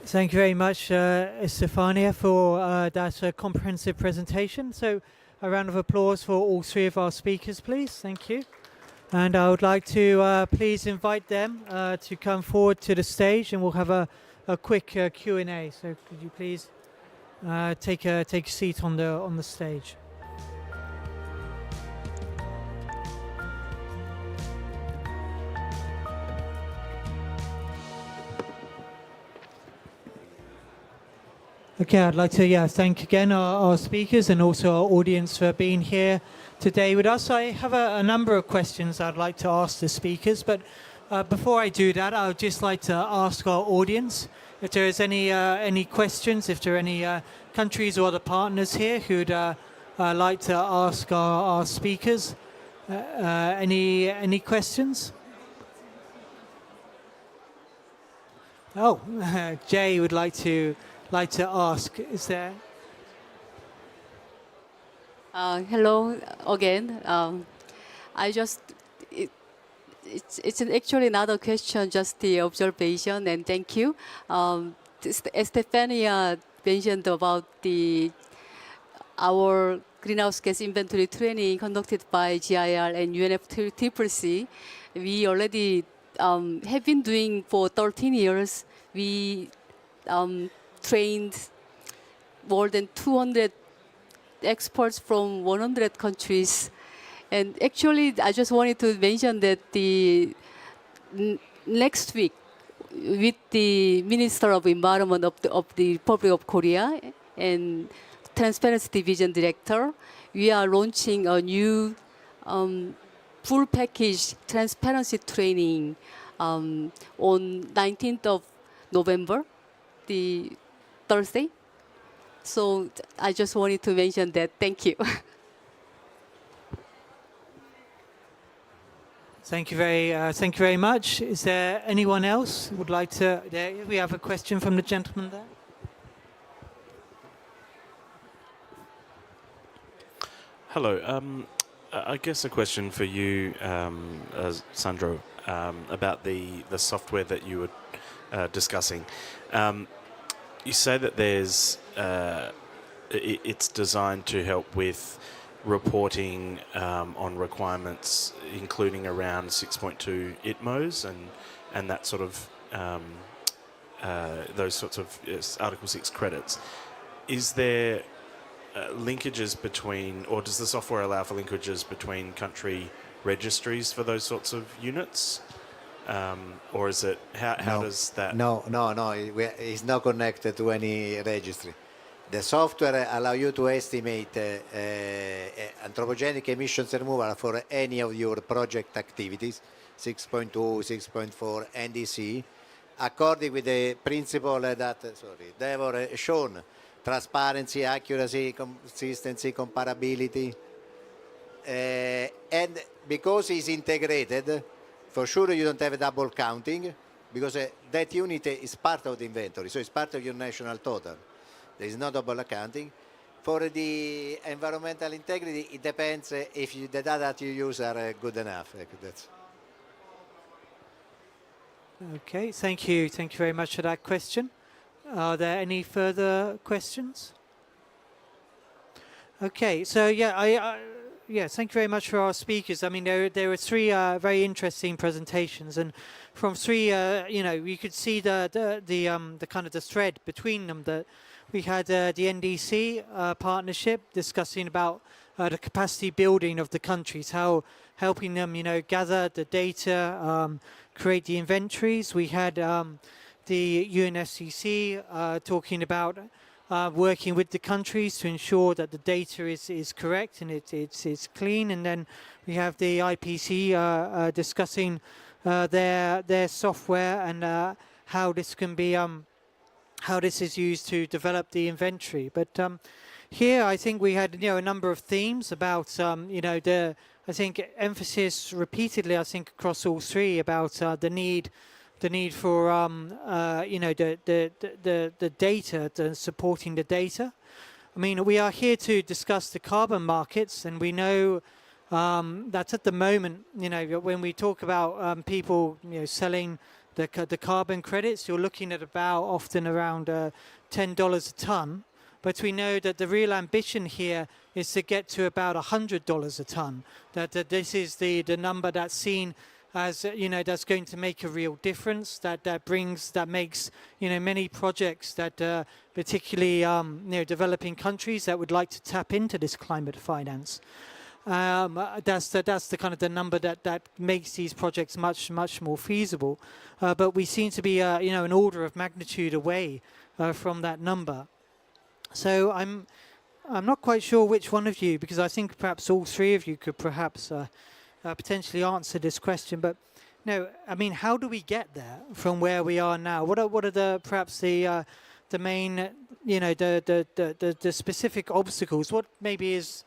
Thank you very much, Estefania, for that comprehensive presentation. So a round of applause for all three of our speakers, please. Thank you. And I would like to please invite them to come forward to the stage, and we'll have a quick Q&A. So could you please take a seat on the stage. Okay, I'd like to thank again our speakers and also our audience for being here today with us. I have a number of questions I'd like to ask the speakers, but before I do that, I would just like to ask our audience if there is any questions, if there are any countries or other partners here who'd like to ask our speakers any questions. Oh, Jay would like to ask. Is there? Hello again. It's actually not a question, just the observation, and thank you. Estefania mentioned about our greenhouse gas inventory training conducted by GIR and UNFCCC. We already have been doing for 13 years. We trained more than 200 experts from 100 countries. And actually, I just wanted to mention that the next week, with the Minister of Environment of the Republic of Korea and Transparency Division Director, we are launching a new full package transparency training on 19th of November, the Thursday. So I just wanted to mention that. Thank you. Thank you very much. Is there anyone else who would like to? We have a question from the gentleman there. Hello. I guess a question for you, Sandro, about the software that you were discussing. You say that it's designed to help with reporting on requirements, including around 6.2 ITMOs and that sort of those sorts of Article 6 credits. Is there linkages between, or does the software allow for linkages between country registries for those sorts of units? Or is it, how does that? No, it's not connected to any registry. The software allows you to estimate anthropogenic emissions removal for any of your project activities, 6.2, 6.4, NDC, according with the principle that, they were shown: transparency, accuracy, consistency, comparability. And because it's integrated, for sure you don't have double counting, because that unit is part of the inventory, so it's part of your national total. There is no double accounting. For the environmental integrity, it depends if the data that you use are good enough. That's. Okay, thank you. Thank you very much for that question. Are there any further questions? Okay, so thank you very much for our speakers. I mean, there were three very interesting presentations, and from three, you could see the kind of the thread between them. That we had the NDC partnership discussing about the capacity building of the countries, how helping them, gather the data, create the inventories. We had the UNFCCC talking about working with the countries to ensure that the data is correct and it's clean. And then we have the IPC discussing their software and how this can be how this is used to develop the inventory. But here I think we had a number of themes about I think emphasis repeatedly, I think, across all three about the need for the data, supporting the data. I mean, we are here to discuss the carbon markets, and we know that at the moment, when we talk about people, selling the carbon credits, you're looking at often around $10 a ton. But we know that the real ambition here is to get to about $100 a ton. That this is the number that's seen as that's going to make a real difference. That makes many projects that particularly developing countries that would like to tap into this climate finance. That's the kind of the number that makes these projects much more feasible. But we seem to be an order of magnitude away from that number. So I'm not quite sure which one of you, because I think perhaps all three of you could perhaps potentially answer this question. But no, I mean, how do we get there from where we are now? What are the main the specific obstacles? What maybe is,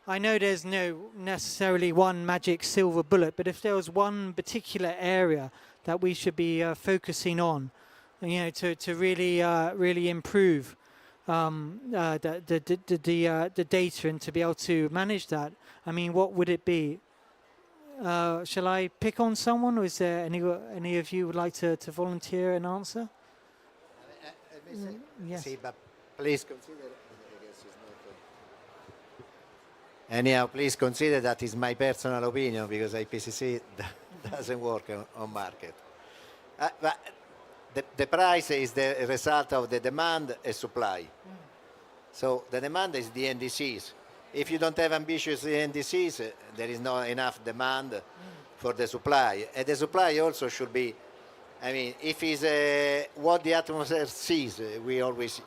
I know there's no necessarily one magic silver bullet, but if there was one particular area that we should be focusing on, to really improve the data and to be able to manage that, I mean, what would it be? Shall I pick on someone, or is there any of you would like to volunteer an answer? Yes. See, but please consider. Anyhow, please consider that is my personal opinion, because IPCC doesn't work on market. But the price is the result of the demand and supply. So the demand is the NDCs. If you don't have ambitious NDCs, there is not enough demand for the supply. And the supply also should be, I mean, if it's what the atmosphere sees, we always,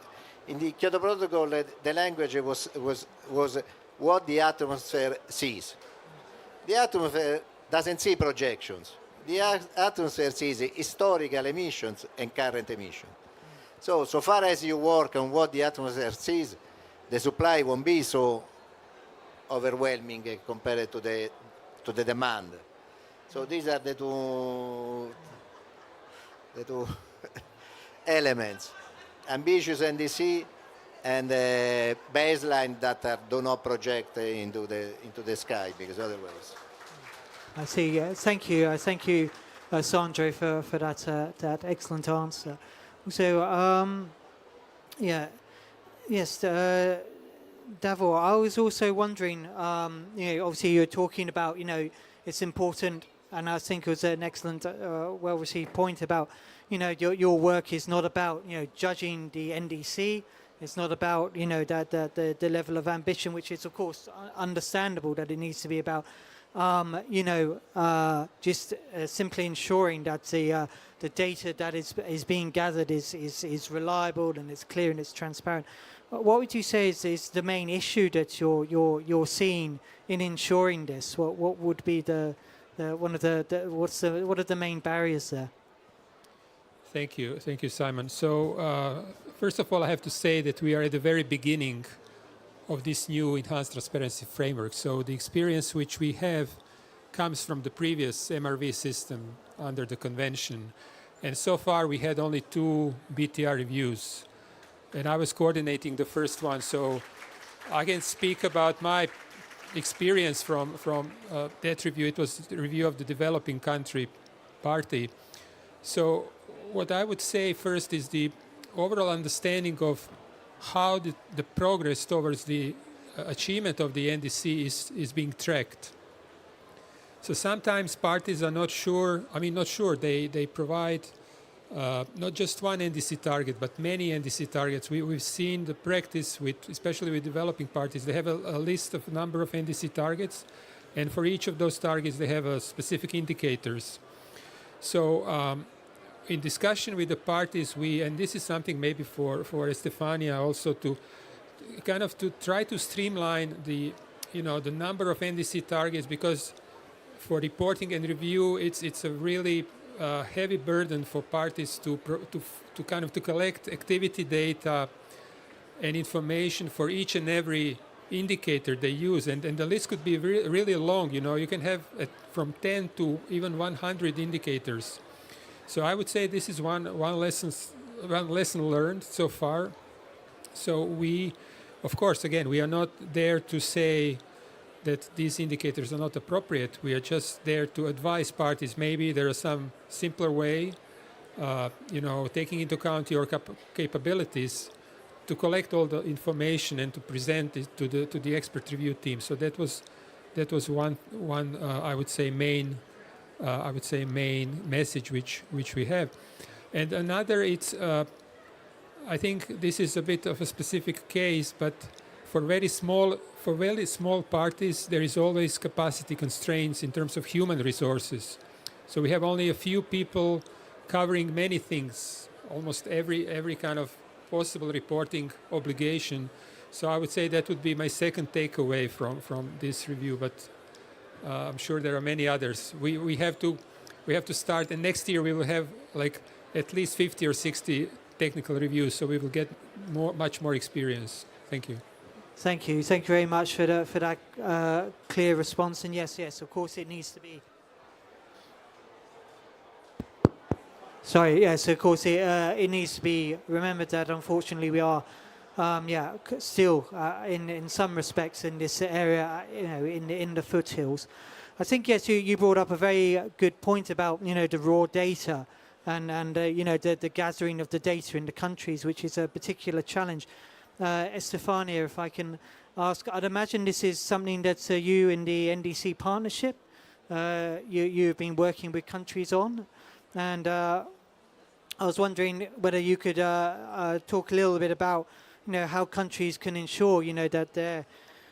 in the Kyoto Protocol, the language was what the atmosphere sees. The atmosphere doesn't see projections. The atmosphere sees historical emissions and current emissions. So far as you work on what the atmosphere sees, the supply won't be so overwhelming compared to the demand. So these are the two elements: ambitious NDC and baseline that do not project into the sky, because otherwise. I see. Thank you. Thank you, Sandro, for that excellent answer. So, yes, Davor, I was also wondering, obviously you're talking about, it's important, and I think it was an excellent, well-received point about, your work is not about, judging the NDC. It's not about, the level of ambition, which is, of course, understandable that it needs to be about, just simply ensuring that the data that is being gathered is reliable and it's clear and it's transparent. What would you say is the main issue that you're seeing in ensuring this? What would be what are the main barriers there? Thank you, Simon. So first of all, I have to say that we are at the very beginning of this new enhanced transparency framework. So the experience which we have comes from the previous MRV system under the convention. And so far we had only 2 BTR reviews. And I was coordinating the first one. So I can speak about my experience from that review. It was the review of the developing country party. So what I would say first is the overall understanding of how the progress towards the achievement of the NDC is being tracked. So sometimes parties are not sure, they provide not just one NDC target, but many NDC targets. We've seen the practice especially with developing parties. They have a list of number of NDC targets, and for each of those targets they have specific indicators. So in discussion with the parties, and this is something maybe for Estefania also to try to streamline the number of NDC targets, because for reporting and review it's a really heavy burden for parties to collect activity data and information for each and every indicator they use, and the list could be really long. You can have from 10 to even 100 indicators. So I would say this is one lesson learned so far. So we, of course, again, we are not there to say that these indicators are not appropriate. We are just there to advise parties. Maybe there is some simpler way, taking into account your capabilities, to collect all the information and to present it to the expert review team. So that was one I would say main message which we have. And another, it's I think this is a bit of a specific case, but for very small parties there is always capacity constraints in terms of human resources. So we have only a few people covering many things, almost every kind of possible reporting obligation. So I would say that would be my second takeaway from this review, but I'm sure there are many others. We have to start, and next year we will have at least 50 or 60 technical reviews, so we will get much more experience. Thank you. Thank you very much for that clear response. And yes, of course it needs to be. Sorry, yes, of course it needs to be remembered that unfortunately we are, still in some respects in this area, in the foothills. I think yes, you brought up a very good point about the raw data and the gathering of the data in the countries, which is a particular challenge. Estefania, if I can ask, I'd imagine this is something that you in the NDC partnership, you've been working with countries on, and I was wondering whether you could talk a little bit about how countries can ensure that their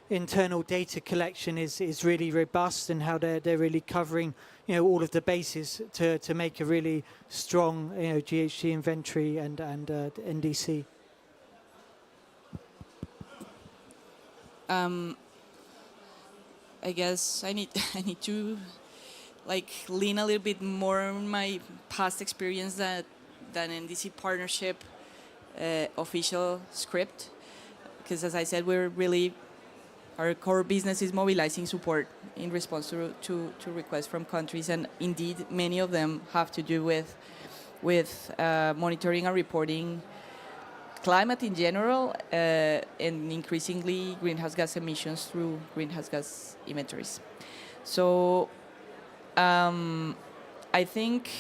internal data collection is really robust, and how they're really covering all of the bases to make a really strong GHG inventory and NDC. I guess I need to lean a little bit more on my past experience than NDC partnership official script, because as I said, our core business is mobilizing support in response to requests from countries, and indeed many of them have to do with monitoring and reporting climate in general, and increasingly greenhouse gas emissions through greenhouse gas inventories. So I think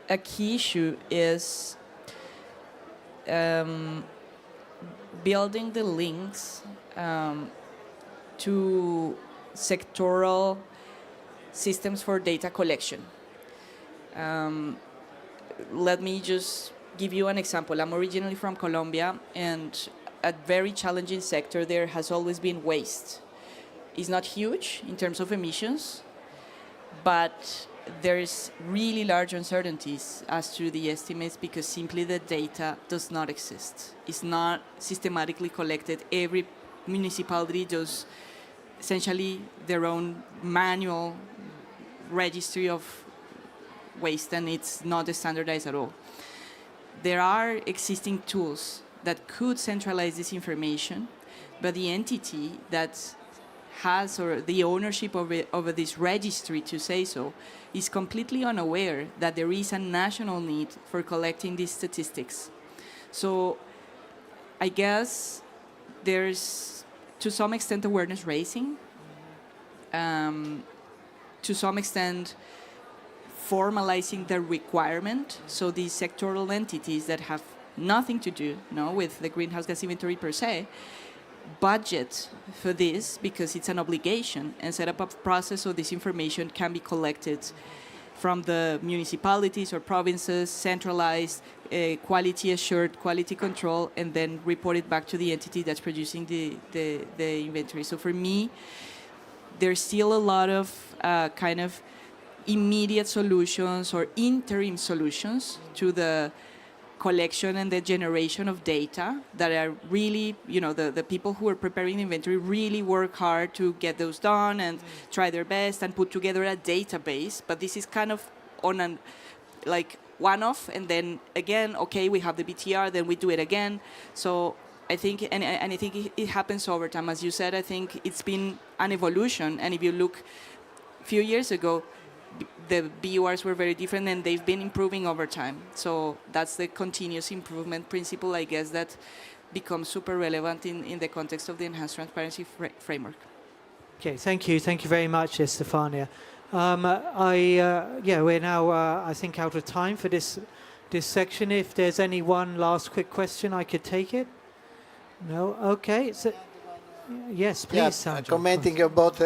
a key issue is building the links to sectoral systems for data collection. Let me just give you an example. I'm originally from Colombia, and a very challenging sector there has always been waste. It's not huge in terms of emissions, but there's really large uncertainties as to the estimates because simply the data does not exist. It's not systematically collected. Every municipality does essentially their own manual registry of waste, and it's not standardized at all. There are existing tools that could centralize this information, but the entity that has or the ownership over this registry, to say so, is completely unaware that there is a national need for collecting these statistics. So I guess there's, to some extent, awareness raising, to some extent, formalizing the requirement, so these sectoral entities that have nothing to do with the greenhouse gas inventory per se, budget for this because it's an obligation and set up a process so this information can be collected from the municipalities or provinces, centralized, quality assured, quality control, and then reported back to the entity that's producing the inventory. So for me, there's still a lot of kind of immediate solutions or interim solutions to the collection and the generation of data that are really, the people who are preparing the inventory really work hard to get those done and try their best and put together a database. But this is kind of on an, like, one-off, and then again, okay, we have the BTR, then we do it again. So I think, and I think it happens over time. As you said, I think it's been an evolution. And if you look a few years ago, the BURs were very different, and they've been improving over time. So that's the continuous improvement principle, I guess, that becomes super relevant in the context of the enhanced transparency framework. Okay, thank you very much, Estefania. We're now I think out of time for this section. If there's any one last quick question, I could take it. No, okay. So, yes, please, Sandra. Commenting about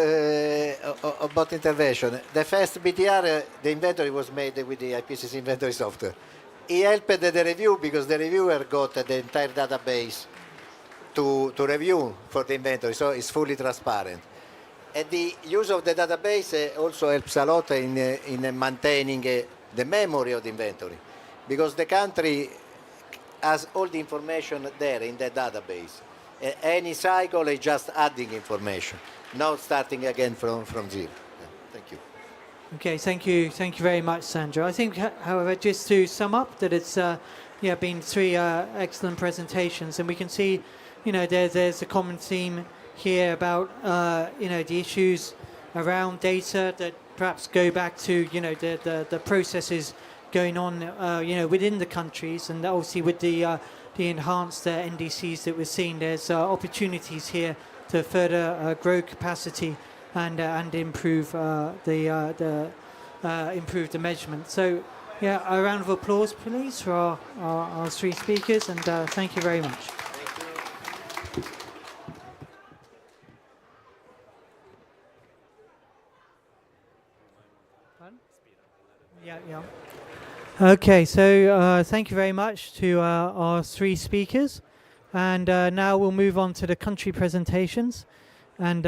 intervention. The first BTR, the inventory was made with the IPCC inventory software. He helped the review because the reviewer got the entire database to review for the inventory, so it's fully transparent. And the use of the database also helps a lot in maintaining the memory of the inventory, because the country has all the information there in the database. Any cycle is just adding information, not starting again from zero. Thank you. Okay, thank you very much, Sandra. I think, however, just to sum up, that it's been three excellent presentations, and we can see, there's a common theme here about the issues around data that perhaps go back to the processes going on within the countries, and obviously with the enhanced NDCs that we're seeing, there's opportunities here to further grow capacity and improve improve the measurement. So, a round of applause, please, for our three speakers, and thank you very much. Yeah. Okay, so thank you very much to our three speakers, and now we'll move on to the country presentations, and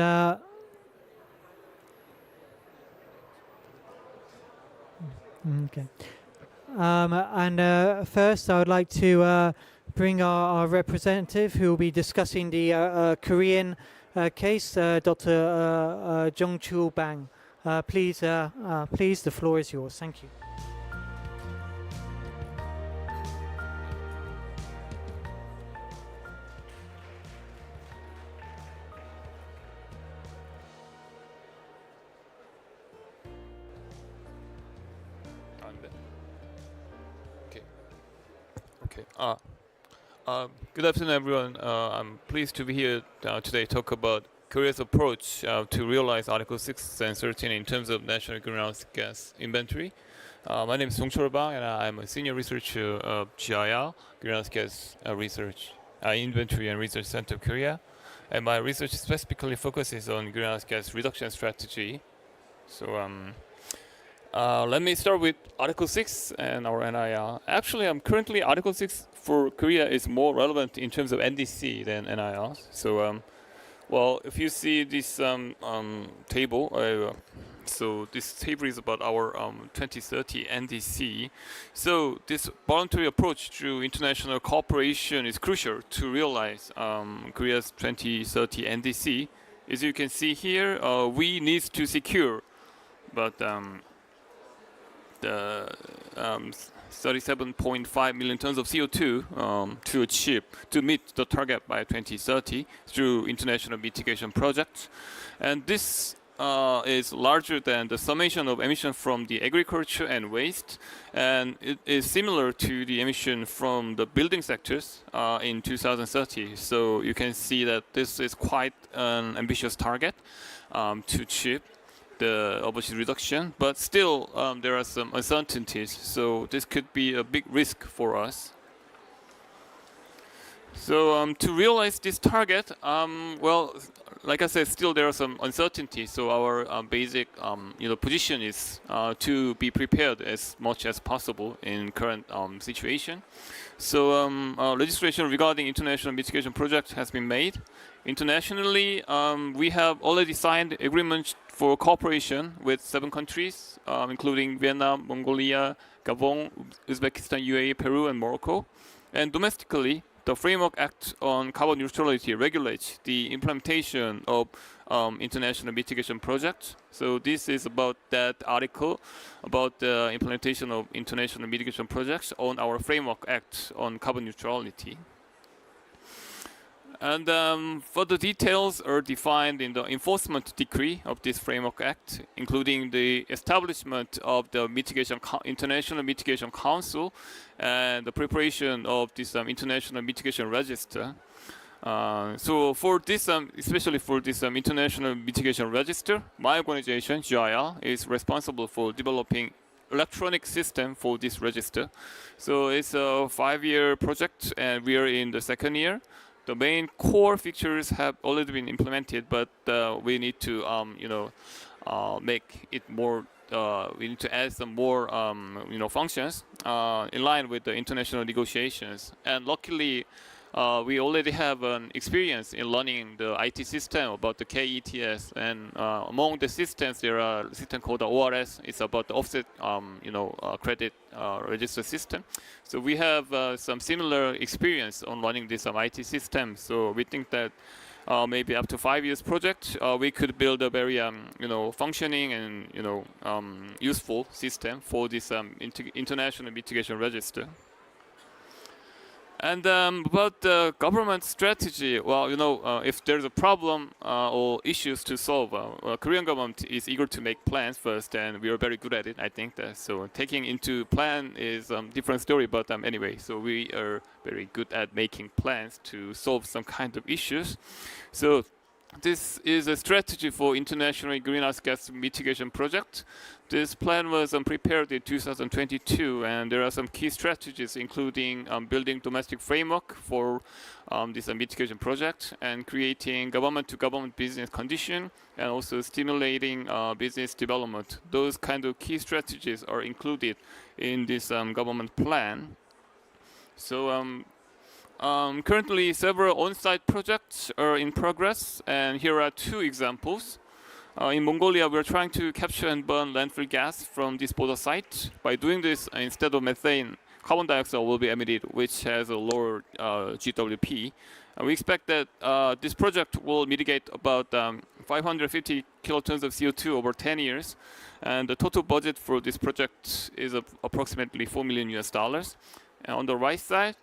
first I would like to bring our representative who will be discussing the Korean case, Dr. Jung-Chul Bang. Please, the floor is yours. Thank you. Okay. Good afternoon, everyone. I'm pleased to be here today to talk about Korea's approach to realize Article 6 and 13 in terms of national greenhouse gas inventory. My name is Song Chol Bang, and I'm a senior researcher of GIR, Greenhouse Gas Research Inventory and Research Center of Korea. And my research specifically focuses on greenhouse gas reduction strategy. So let me start with Article 6 and our NIR. Actually, currently Article 6 for Korea is more relevant in terms of NDC than NIR. So, well, if you see this table, so this table is about our 2030 NDC. So this voluntary approach through international cooperation is crucial to realize Korea's 2030 NDC. As you can see here, we need to secure, but the 37.5 million tons of CO2 to meet the target by 2030 through international mitigation projects, and this is larger than the summation of emission from the agriculture and waste, and it is similar to the emission from the building sectors in 2030. So you can see that this is quite an ambitious target to achieve the overseas reduction, but still there are some uncertainties, so this could be a big risk for us. So to realize this target, well, like I said, still there are some uncertainties. So our basic, position is to be prepared as much as possible in current situation. So legislation regarding international mitigation project has been made. Internationally, we have already signed agreements for cooperation with 7 countries, including Vietnam, Mongolia, Gabon, Uzbekistan, UAE, Peru, and Morocco. And domestically, the Framework Act on Carbon Neutrality regulates the implementation of international mitigation projects. So this is about that article about the implementation of international mitigation projects on our Framework Act on Carbon Neutrality. And further details are defined in the enforcement decree of this Framework Act, including the establishment of the International Mitigation Council and the preparation of this International Mitigation Register. So for this, especially for this International Mitigation Register, my organization, GIR, is responsible for developing electronic system for this register. So it's a 5-year project, and we are in the 2nd year. The main core features have already been implemented, but we need to, make it more. We need to add some more, functions in line with the international negotiations. And luckily, we already have an experience in learning the IT system about the KETS. And among the systems, there are a system called the ORS. It's about the offset, credit register system. So we have some similar experience on running this IT system. So we think that maybe up to 5 years project, we could build a very, functioning and useful system for this international mitigation register. And about the government strategy, well, if there's a problem or issues to solve, Korean government is eager to make plans first, and we are very good at it, I think. So taking into plan is a different story, but anyway, so we are very good at making plans to solve some kind of issues. So this is a strategy for international greenhouse gas mitigation project. This plan was prepared in 2022, and there are some key strategies, including building domestic framework for this mitigation project, and creating government-to-government business condition, and also stimulating business development. Those kind of key strategies are included in this government plan. So currently, several on-site projects are in progress, and here are 2 examples. In Mongolia, we're trying to capture and burn landfill gas from disposal site. By doing this, instead of methane, carbon dioxide will be emitted, which has a lower GWP. And we expect that this project will mitigate about 550 kilotons of CO2 over 10 years. And the total budget for this project is approximately $4 million. And on the right side,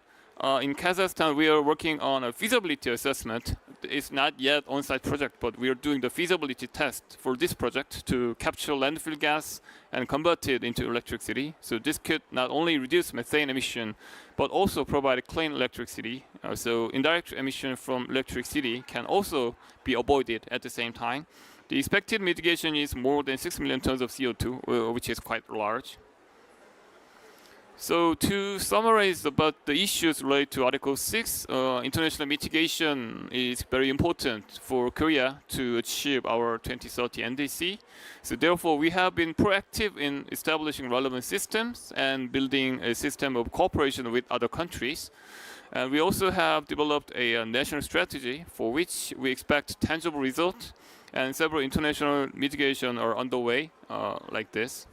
in Kazakhstan, we are working on a feasibility assessment. It's not yet on-site project, but we are doing the feasibility test for this project to capture landfill gas and convert it into electricity. So this could not only reduce methane emission, but also provide clean electricity. So indirect emission from electricity can also be avoided at the same time. The expected mitigation is more than 6 million tons of CO2, which is quite large. So to summarize about the issues related to Article 6, international mitigation is very important for Korea to achieve our 2030 NDC. So therefore, we have been proactive in establishing relevant systems and building a system of cooperation with other countries. And we also have developed a national strategy for which we expect tangible results, and several international mitigation are underway like this.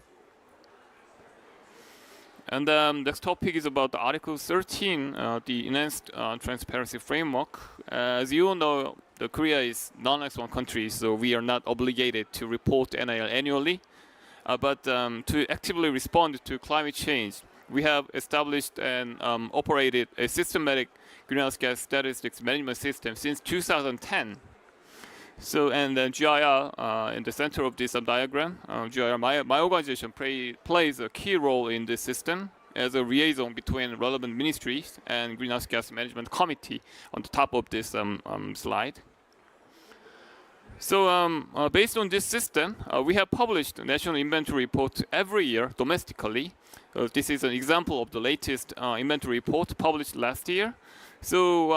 And next topic is about the Article 13, the enhanced transparency framework. As you all know, Korea is non-X1 country, so we are not obligated to report NIL annually. But to actively respond to climate change, we have established and operated a systematic greenhouse gas statistics management system since 2010. So, and then GIR, in the center of this diagram, GIR, my organization plays a key role in this system as a liaison between relevant ministries and Greenhouse Gas Management Committee on the top of this slide. So, based on this system, we have published a national inventory report every year domestically. This is an example of the latest inventory report published last year. So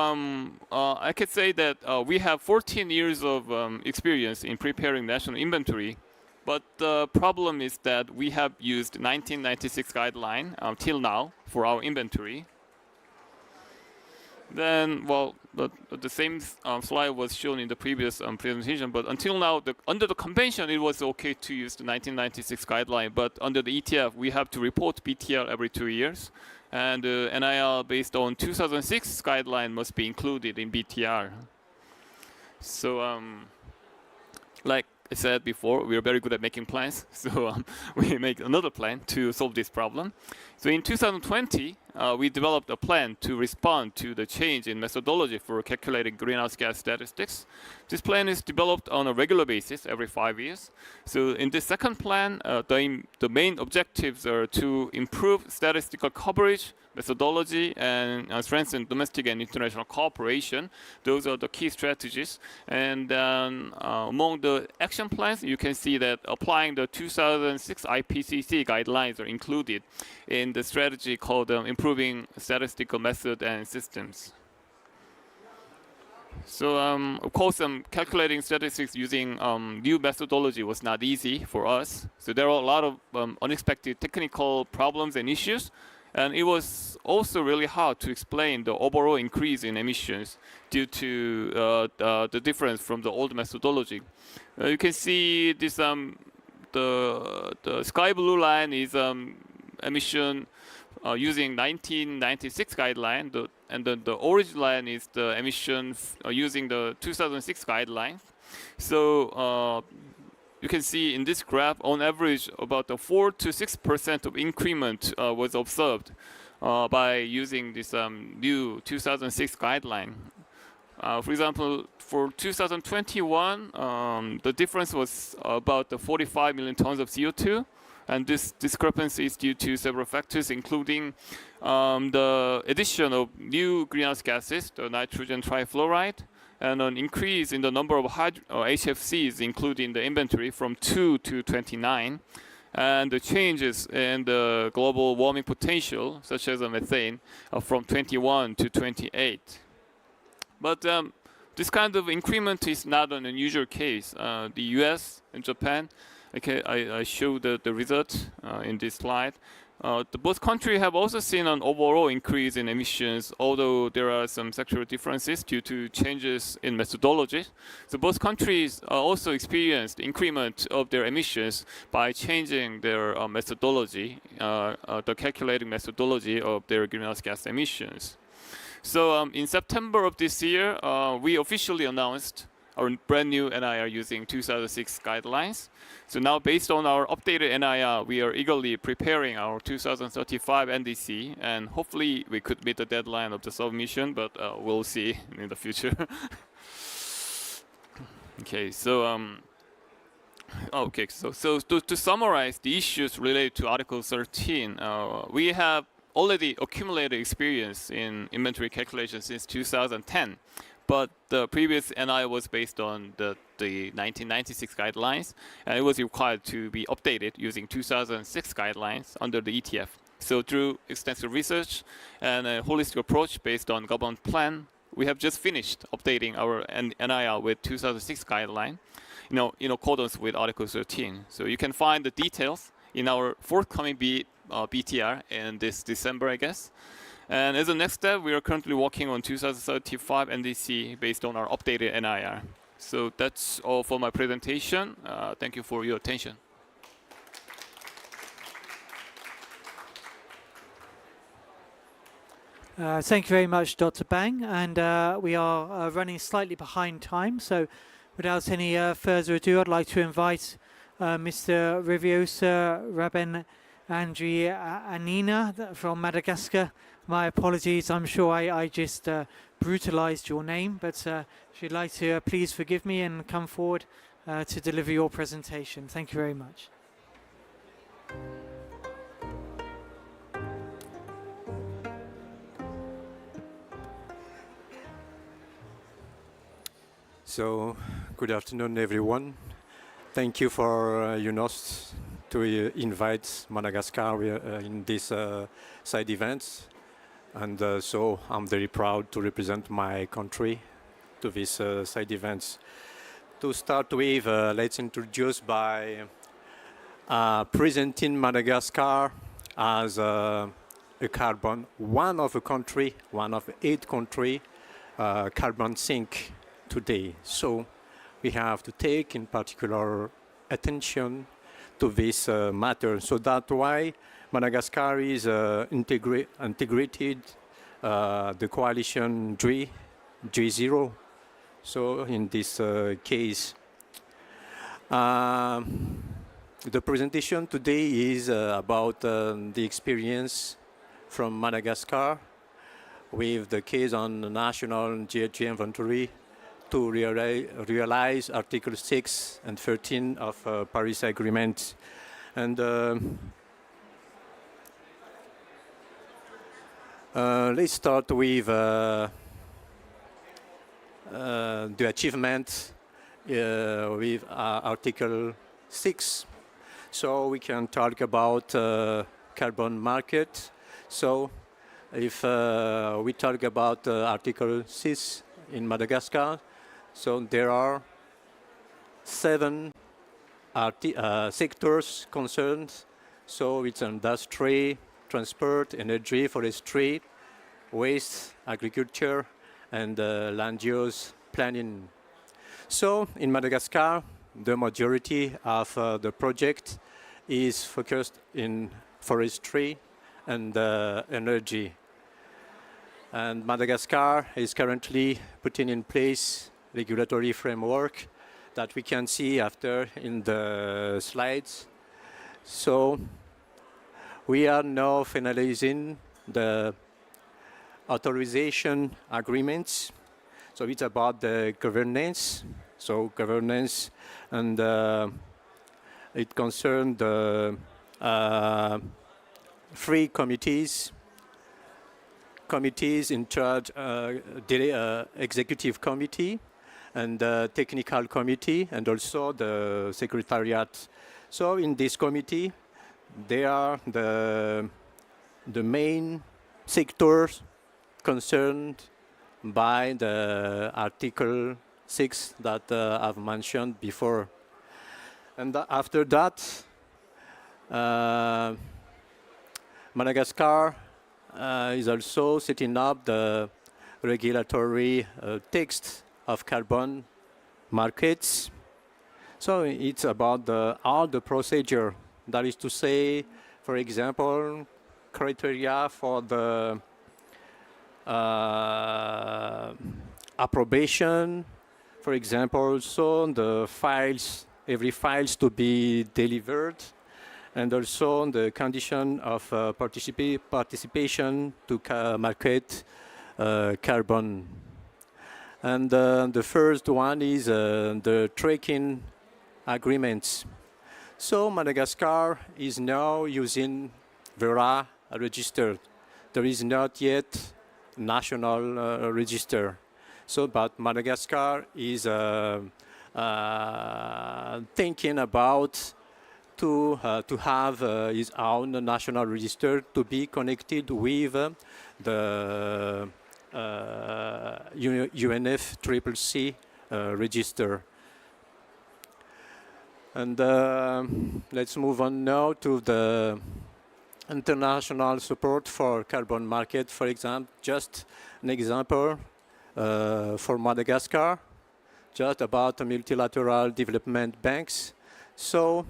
I could say that we have 14 years of experience in preparing national inventory, but the problem is that we have used 1996 guideline till now for our inventory. Then, well, the same slide was shown in the previous presentation, but until now, under the convention, it was okay to use the 1996 guideline, but under the ETF, we have to report BTL every 2 years. And NIL based on 2006 guideline must be included in BTR. So, like I said before, we are very good at making plans. So we make another plan to solve this problem. So in 2020, we developed a plan to respond to the change in methodology for calculating greenhouse gas statistics. This plan is developed on a regular basis every 5 years. So in this second plan, the main objectives are to improve statistical coverage, methodology, and strengthen domestic and international cooperation. Those are the key strategies. And among the action plans, you can see that applying the 2006 IPCC guidelines are included in the strategy called Improving Statistical Method and Systems. So, of course, calculating statistics using new methodology was not easy for us. So there are a lot of unexpected technical problems and issues. And it was also really hard to explain the overall increase in emissions due to the difference from the old methodology. You can see this the sky blue line is emission using 1996 guideline, and the orange line is the emission using the 2006 guideline. So you can see in this graph, on average, about a 4 to 6% of increment was observed by using this new 2006 guideline. For example, for 2021, the difference was about 45 million tons of CO2. And this discrepancy is due to several factors, including the addition of new greenhouse gases, the nitrogen trifluoride, and an increase in the number of HFCs included in the inventory from 2 to 29, and the changes in the global warming potential, such as methane, from 21 to 28. But this kind of increment is not an unusual case. The US and Japan, okay, I showed the result in this slide. Both countries have also seen an overall increase in emissions, although there are some sectoral differences due to changes in methodology. So both countries also experienced increment of their emissions by changing their methodology, the calculating methodology of their greenhouse gas emissions. So in September of this year, we officially announced our brand new NIR using 2006 guidelines. So now, based on our updated NIR, we are eagerly preparing our 2035 NDC, and hopefully we could meet the deadline of the submission, but we'll see in the future. Okay, so to summarize the issues related to Article 13, we have already accumulated experience in inventory calculation since 2010. But the previous NI was based on the 1996 guidelines, and it was required to be updated using 2006 guidelines under the ETF. So through extensive research and a holistic approach based on government plan, we have just finished updating our NIR with 2006 guideline, in accordance with Article 13. So you can find the details in our forthcoming BTR in this December, I guess. And as a next step, we are currently working on 2035 NDC based on our updated NIR. So that's all for my presentation. Thank you for your attention. Thank you very much, Dr. Bang. And we are running slightly behind time. So without any further ado, I'd like to invite Mr. Riviosa Raben Andri Anina from Madagascar. My apologies, I'm sure I just brutalized your name, but if you'd like to please forgive me and come forward to deliver your presentation. Thank you very much. So, good afternoon, everyone. Thank you for UNOS to invite Madagascar in this side events. And so I'm very proud to represent my country to this side events. To start with, let's introduce by presenting Madagascar as a carbon, one of 8 country carbon sink today. So we have to take in particular attention to this matter. So that's why Madagascar is integrated the coalition G0. So in this case, the presentation today is about the experience from Madagascar with the case on the national GHG inventory to realize Article 6 and 13 of Paris Agreement. And let's start with the achievement with Article 6. So we can talk about carbon market. So if we talk about Article 6 in Madagascar, so there are 7 sectors concerned. So it's industry, transport, energy, forestry, waste, agriculture, and land use planning. So in Madagascar, the majority of the project is focused in forestry and energy. And Madagascar is currently putting in place regulatory framework that we can see after in the slides. So we are now finalizing the authorization agreements. So it's about the governance. So governance, and it concerns the 3 committees in charge, executive committee and technical committee, and also the secretariat. So in this committee, they are the main sectors concerned by the Article 6 that I've mentioned before. And after that, Madagascar is also setting up the regulatory text of carbon markets. So it's about all the procedure. That is to say, for example, criteria for the approbation, for example, so the files, every files to be delivered, and also the condition of participation to market carbon. And the first one is the tracking agreements. So Madagascar is now using VERA registered. there is not yet national register. So, but Madagascar is thinking about to have his own national register to be connected with the UNFCCC register. And let's move on now to the international support for carbon market. For example, just an example for Madagascar, just about multilateral development banks. So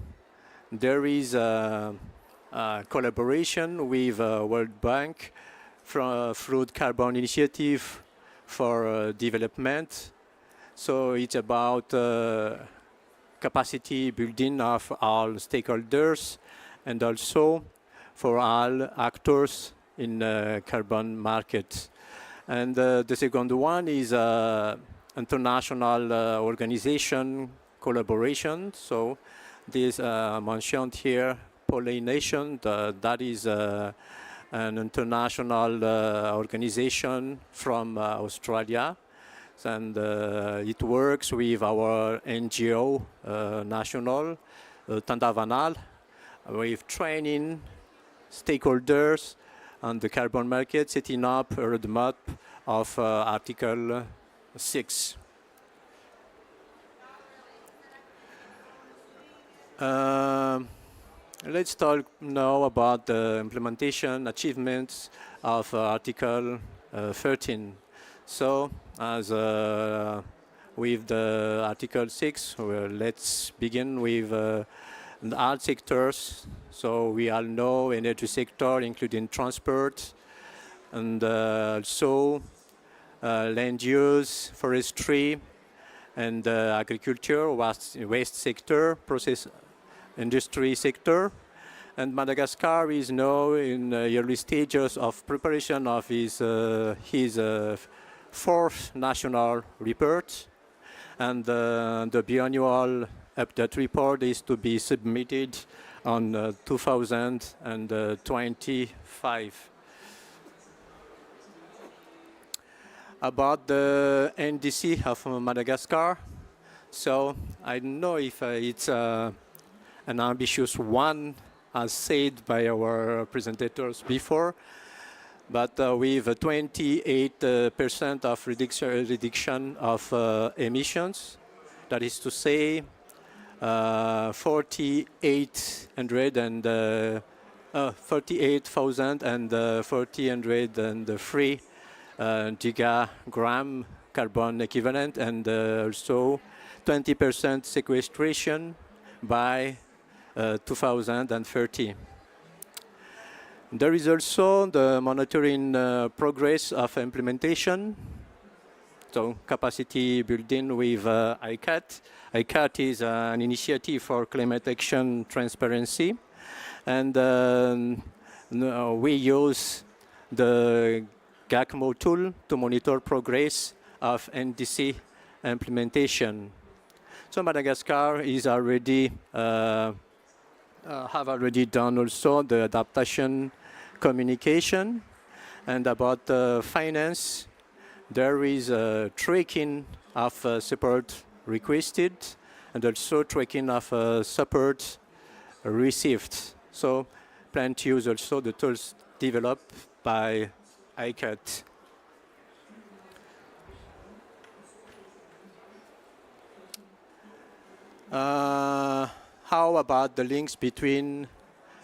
there is a collaboration with World Bank through the Carbon Initiative for Development. So it's about capacity building of all stakeholders and also for all actors in carbon market. And the second one is international organization collaboration. So this mentioned here, pollination, that is an international organization from Australia. And it works with our NGO national, Tandavanal, with training stakeholders on the carbon market, setting up a roadmap of Article 6. Let's talk now about the implementation achievements of Article 13. So, as with the Article 6, let's begin with all sectors. So we all know energy sector, including transport, and also land use, forestry, and agriculture, waste sector, process industry sector. And Madagascar is now in early stages of preparation of his fourth national report, and the biannual update report is to be submitted on 2025. About the NDC of Madagascar, so I don't know if it's an ambitious one, as said by our presentators before, but with 28% of reduction of emissions, that is to say 48,403 gigagram carbon equivalent, and also 20% sequestration by 2030. There is also the monitoring progress of implementation, so capacity building with ICAT. ICAT is an initiative for climate action transparency, and we use the GACMO tool to monitor progress of NDC implementation. So Madagascar is already have already done also the adaptation communication. And about finance, there is a tracking of support requested and also tracking of support received. So plan to use also the tools developed by ICAT. How about the links between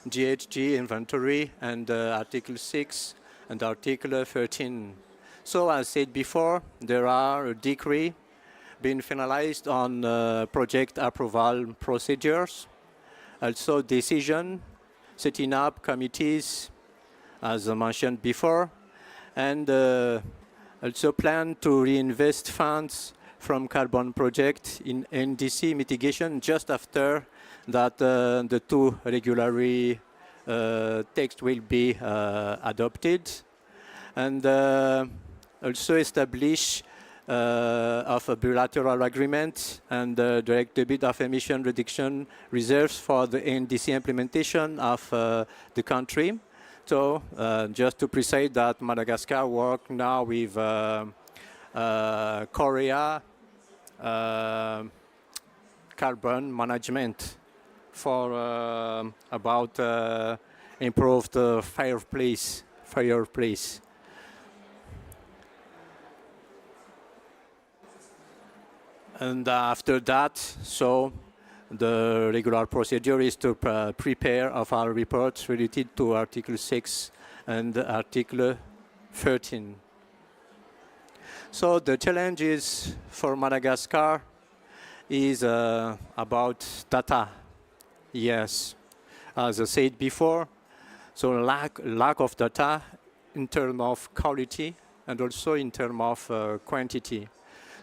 GHG inventory and Article 6 and Article 13? So as said before, there are a decree being finalized on project approval procedures, also decision, setting up committees, as I mentioned before, and also plan to reinvest funds from carbon project in NDC mitigation just after that the two regulatory texts will be adopted, and also establish of a bilateral agreement and direct debit of emission reduction reserves for the NDC implementation of the country. So just to precise that Madagascar work now with Korea carbon management for about improved fireplace. And after that, so the regular procedure is to prepare of our reports related to Article 6 and Article 13. So the challenges for Madagascar is about data. Yes, as I said before, so lack of data in terms of quality and also in terms of quantity.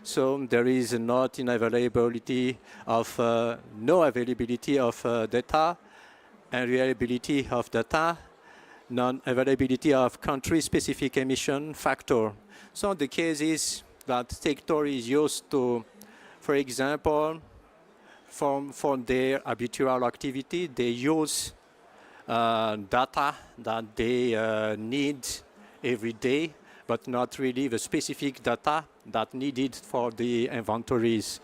So there is not no availability of data and reliability of data, non-availability of country-specific emission factor. So the case is that sector is used to, for example, for their habitual activity, they use data that they need every day, but not really the specific data that needed for the inventories.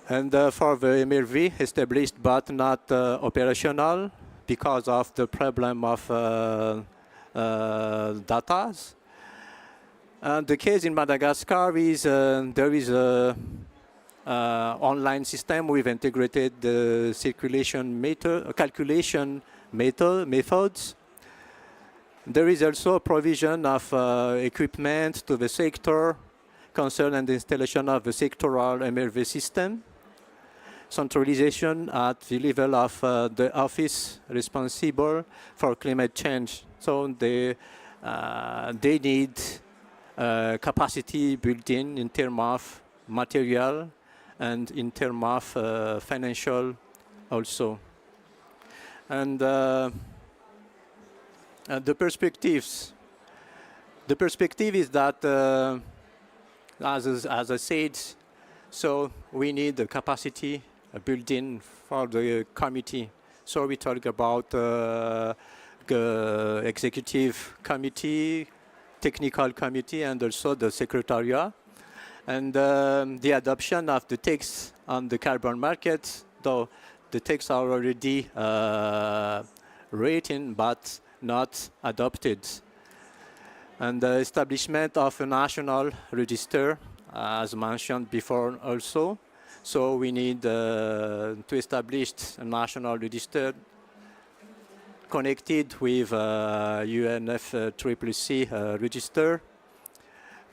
And for the MLV, established but not operational because of the problem of data. And the case in Madagascar is there is a online system with integrated circulation calculation methods. There is also a provision of equipment to the sector concerning the installation of the sectoral MLV system, centralization at the level of the office responsible for climate change. So they need capacity built in terms of material and in terms of financial also. And the perspectives. The perspective is that, as I said, so we need the capacity built in for the committee. So we talk about the executive committee, technical committee, and also the secretariat. And the adoption of the text on the carbon market, though the texts are already written but not adopted. And the establishment of a national register, as mentioned before also. So we need to establish a national register connected with UNFCCC register.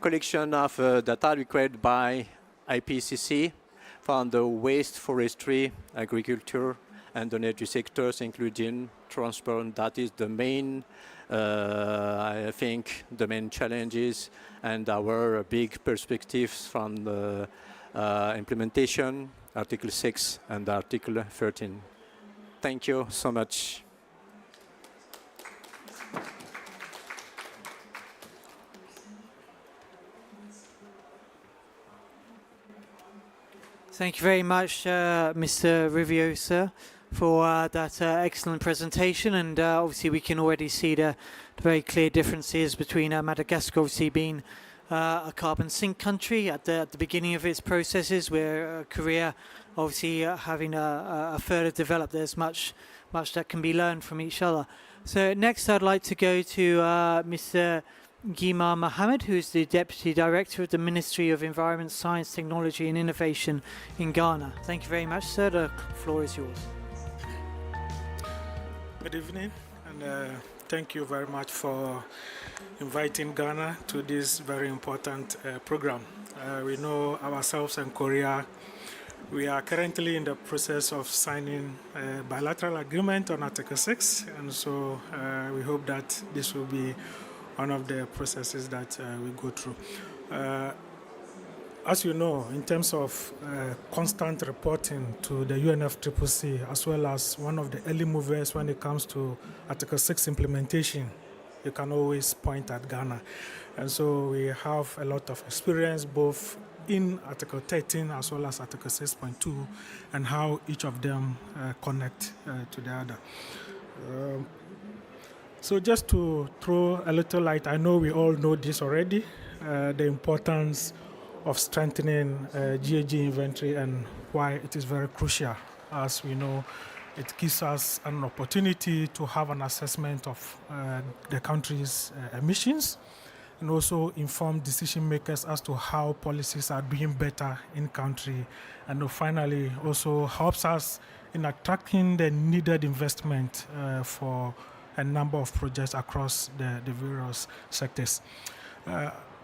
Collection of data required by IPCC from the waste, forestry, agriculture, and energy sectors, including transport. That is the main, I think, the main challenges and our big perspectives from the implementation, Article 6 and Article 13. Thank you so much. Thank you very much, Mr. Rivio, sir, for that excellent presentation. And obviously, we can already see the very clear differences between Madagascar, obviously being a carbon sink country at the beginning of its processes, where Korea, obviously having a further developed. There's much that can be learned from each other. So next, I'd like to go to Mr. Gima Mohammed, who is the Deputy Director of the Ministry of Environment, Science, Technology and Innovation in Ghana. Thank you very much, sir. The floor is yours. Good evening, and thank you very much for inviting Ghana to this very important program. We know ourselves and Korea, we are currently in the process of signing a bilateral agreement on Article 6, and so we hope that this will be one of the processes that we go through. As you know, in terms of constant reporting to the UNFCCC, as well as one of the early movers when it comes to Article 6 implementation, you can always point at Ghana. And so we have a lot of experience both in Article 13 as well as Article 6.2 and how each of them connect to the other. So just to throw a little light, I know we all know this already, the importance of strengthening GHG inventory and why it is very crucial. As we know, it gives us an opportunity to have an assessment of the country's emissions and also inform decision makers as to how policies are doing better in country, and finally also helps us in attracting the needed investment for a number of projects across the various sectors.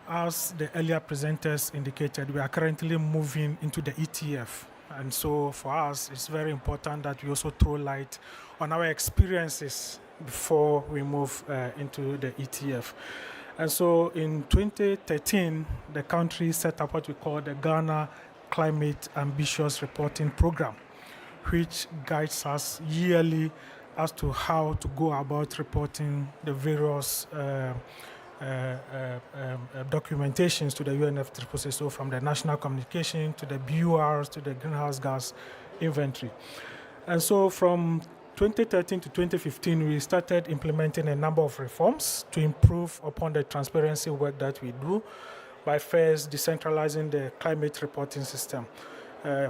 As the earlier presenters indicated, we are currently moving into the ETF. And so for us, it's very important that we also throw light on our experiences before we move into the ETF. And so in 2013, the country set up what we call the Ghana Climate Ambitious Reporting Program, which guides us yearly as to how to go about reporting the various documentations to the UNFCCC, so from the national communication to the BURs to the greenhouse gas inventory. And so from 2013 to 2015, we started implementing a number of reforms to improve upon the transparency work that we do by first decentralizing the climate reporting system.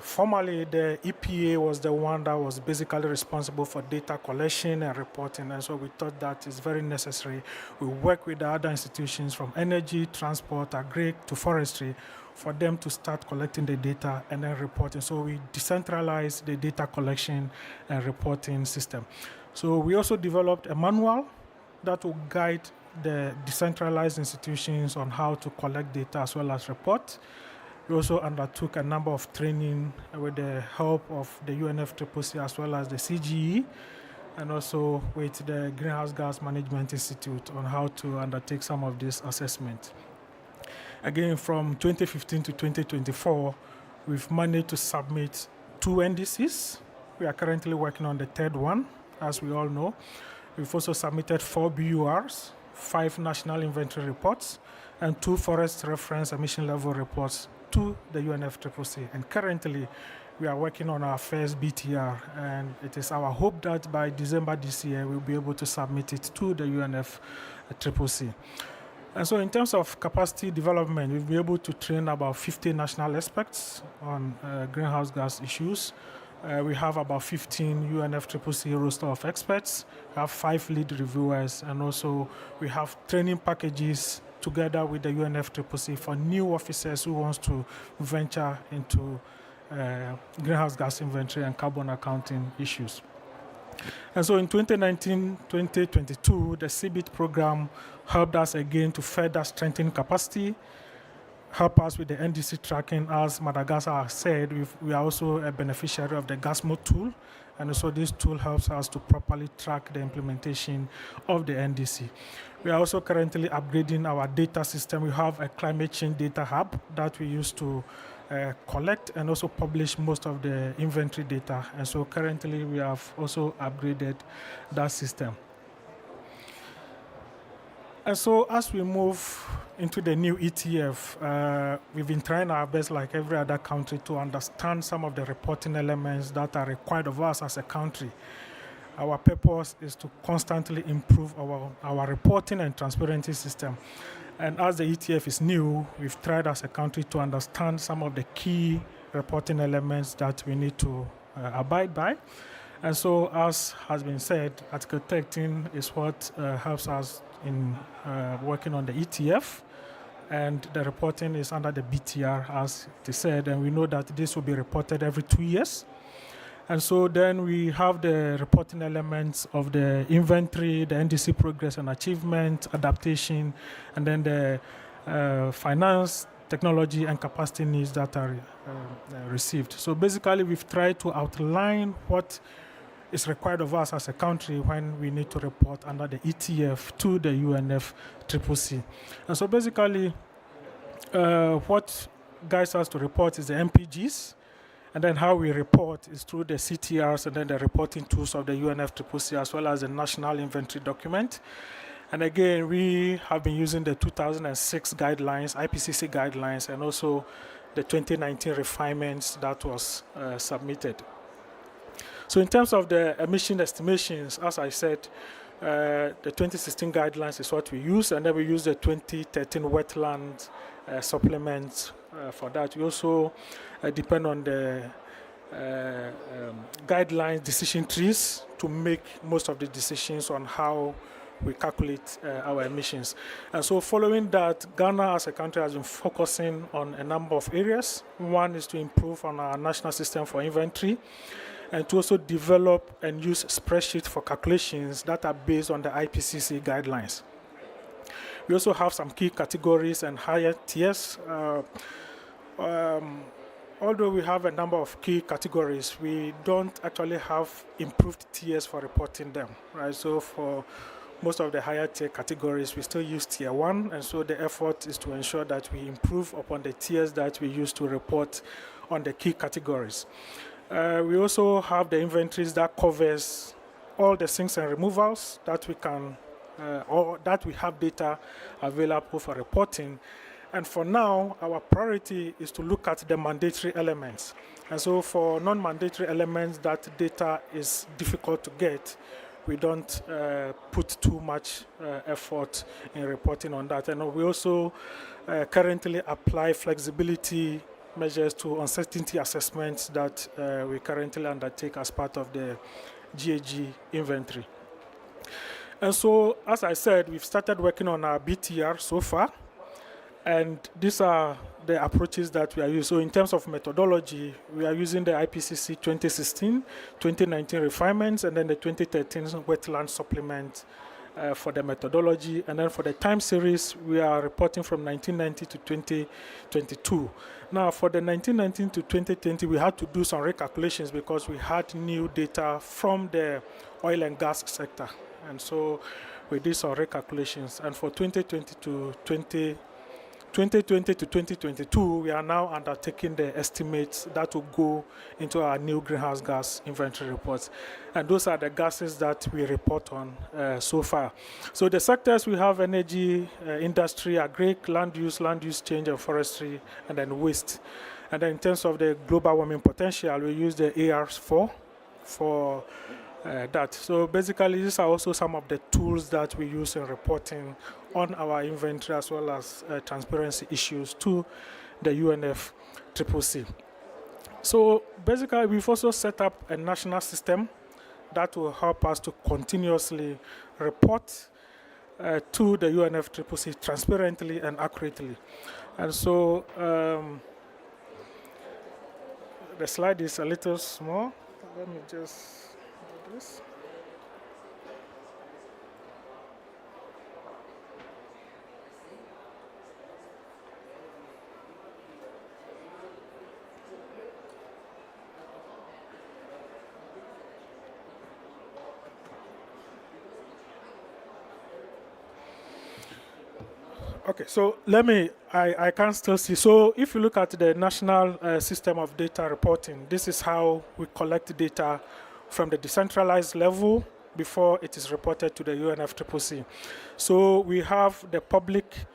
Formerly, the EPA was the one that was basically responsible for data collection and reporting, and so we thought that is very necessary. We work with the other institutions from energy, transport, agri to forestry for them to start collecting the data and then reporting. So we decentralized the data collection and reporting system. So we also developed a manual that will guide the decentralized institutions on how to collect data as well as report. We also undertook a number of training with the help of the UNFCCC as well as the CGE, and also with the Greenhouse Gas Management Institute on how to undertake some of this assessment. Again, from 2015 to 2024, we've managed to submit 2 NDCs. We are currently working on the 3rd one, as we all know. We've also submitted 4 BURs, 5 national inventory reports, and 2 forest reference emission level reports to the UNFCCC. And currently, we are working on our first BTR, and it is our hope that by December this year, we'll be able to submit it to the UNFCCC. And so in terms of capacity development, we'll be able to train about 50 national experts on greenhouse gas issues. We have about 15 UNFCCC roster of experts. We have 5 lead reviewers, and also we have training packages together with the UNFCCC for new officers who wants to venture into greenhouse gas inventory and carbon accounting issues. And so in 2019-2022, the CBIT program helped us again to further strengthen capacity, help us with the NDC tracking. As Madagascar has said, we are also a beneficiary of the GASMO tool, and so this tool helps us to properly track the implementation of the NDC. We are also currently upgrading our data system. We have a climate change data hub that we use to collect and also publish most of the inventory data. And so currently we have also upgraded that system. And so as we move into the new ETF, we've been trying our best, like every other country, to understand some of the reporting elements that are required of us as a country. Our purpose is to constantly improve our reporting and transparency system. And as the ETF is new, we've tried as a country to understand some of the key reporting elements that we need to abide by. And so, as has been said, Article 13 is what helps us in working on the ETF, and the reporting is under the BTR, as it is said, and we know that this will be reported every 2 years. And so then we have the reporting elements of the inventory, the NDC progress and achievement, adaptation, and then the finance, technology, and capacity needs that are received. So basically, we've tried to outline what is required of us as a country when we need to report under the ETF to the UNFCCC. And so basically, what guides us to report is the MPGs, and then how we report is through the CTRs and then the reporting tools of the UNFCCC, as well as the national inventory document. And again, we have been using the 2006 guidelines, IPCC guidelines, and also the 2019 refinements that was submitted. So in terms of the emission estimations, as I said, The 2016 guidelines is what we use, and then we use the 2013 wetland supplements for that. We also depend on the guidelines decision trees to make most of the decisions on how we calculate our emissions. And so following that, Ghana as a country has been focusing on a number of areas. One is to improve on our national system for inventory, and to also develop and use spreadsheets for calculations that are based on the IPCC guidelines. We also have some key categories and higher tiers. Although we have a number of key categories, we don't actually have improved tiers for reporting them, right? So for most of the higher tier categories, we still use tier 1, and so the effort is to ensure that we improve upon the tiers that we use to report on the key categories. We also have the inventories that covers all the sinks and removals that we can, or that we have data available for reporting. And for now, our priority is to look at the mandatory elements. And so for non-mandatory elements, that data is difficult to get. We don't put too much effort in reporting on that. And we also currently apply flexibility measures to uncertainty assessments that we currently undertake as part of the GHG inventory. And so, as I said, we've started working on our BTR so far, and these are the approaches that we are using. So in terms of methodology, we are using the IPCC 2016, 2019 refinements, and then the 2013 wetland supplement for the methodology. And then for the time series, we are reporting from 1990 to 2022. Now, for the 1919 to 2020, we had to do some recalculations because we had new data from the oil and gas sector. And so we did some recalculations. And for 2020 to 2022, we are now undertaking the estimates that will go into our new greenhouse gas inventory reports. And those are the gases that we report on so far. So the sectors we have: energy, industry, agric, land use change, and forestry, and then waste. And then in terms of the global warming potential, we use the ARS4 for that. So basically, these are also some of the tools that we use in reporting on our inventory, as well as transparency issues to the UNFCCC. So basically, we've also set up a national system that will help us to continuously report to the UNFCCC transparently and accurately. And so the slide is a little small. Let me just do this. Okay, so I can still see. So if you look at the national system of data reporting, this is how we collect data from the decentralized level before it is reported to the UNFCCC. So we have the public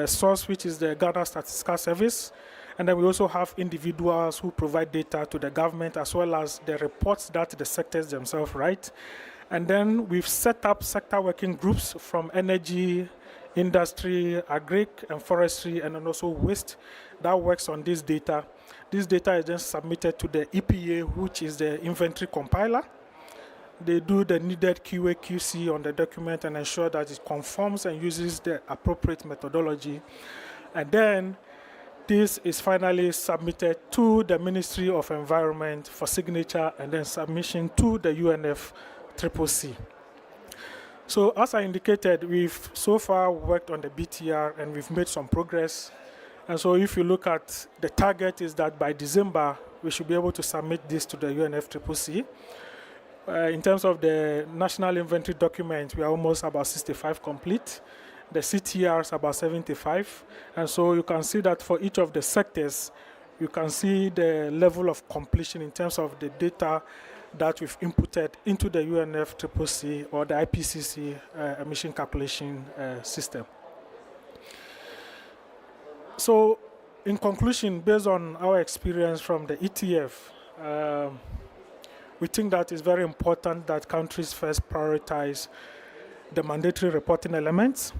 source, which is the Ghana Statistical Service, and then we also have individuals who provide data to the government, as well as the reports that the sectors themselves write. And then we've set up sector working groups from energy, industry, agric, and forestry, and then also waste that works on this data. This data is then submitted to the EPA, which is the inventory compiler. They do the needed QA, QC on the document and ensure that it conforms and uses the appropriate methodology. And then this is finally submitted to the Ministry of Environment for signature and then submission to the UNFCCC. So as I indicated, we've so far worked on the BTR and we've made some progress. And so if you look at the target is that by December, we should be able to submit this to the UNFCCC. In terms of the national inventory document, we are almost about 65 complete. The CTR is about 75. And so you can see that for each of the sectors, you can see the level of completion in terms of the data that we've inputted into the UNFCCC or the IPCC emission calculation system. So in conclusion, based on our experience from the ETF, we think that it's very important that countries first prioritize the mandatory reporting elements.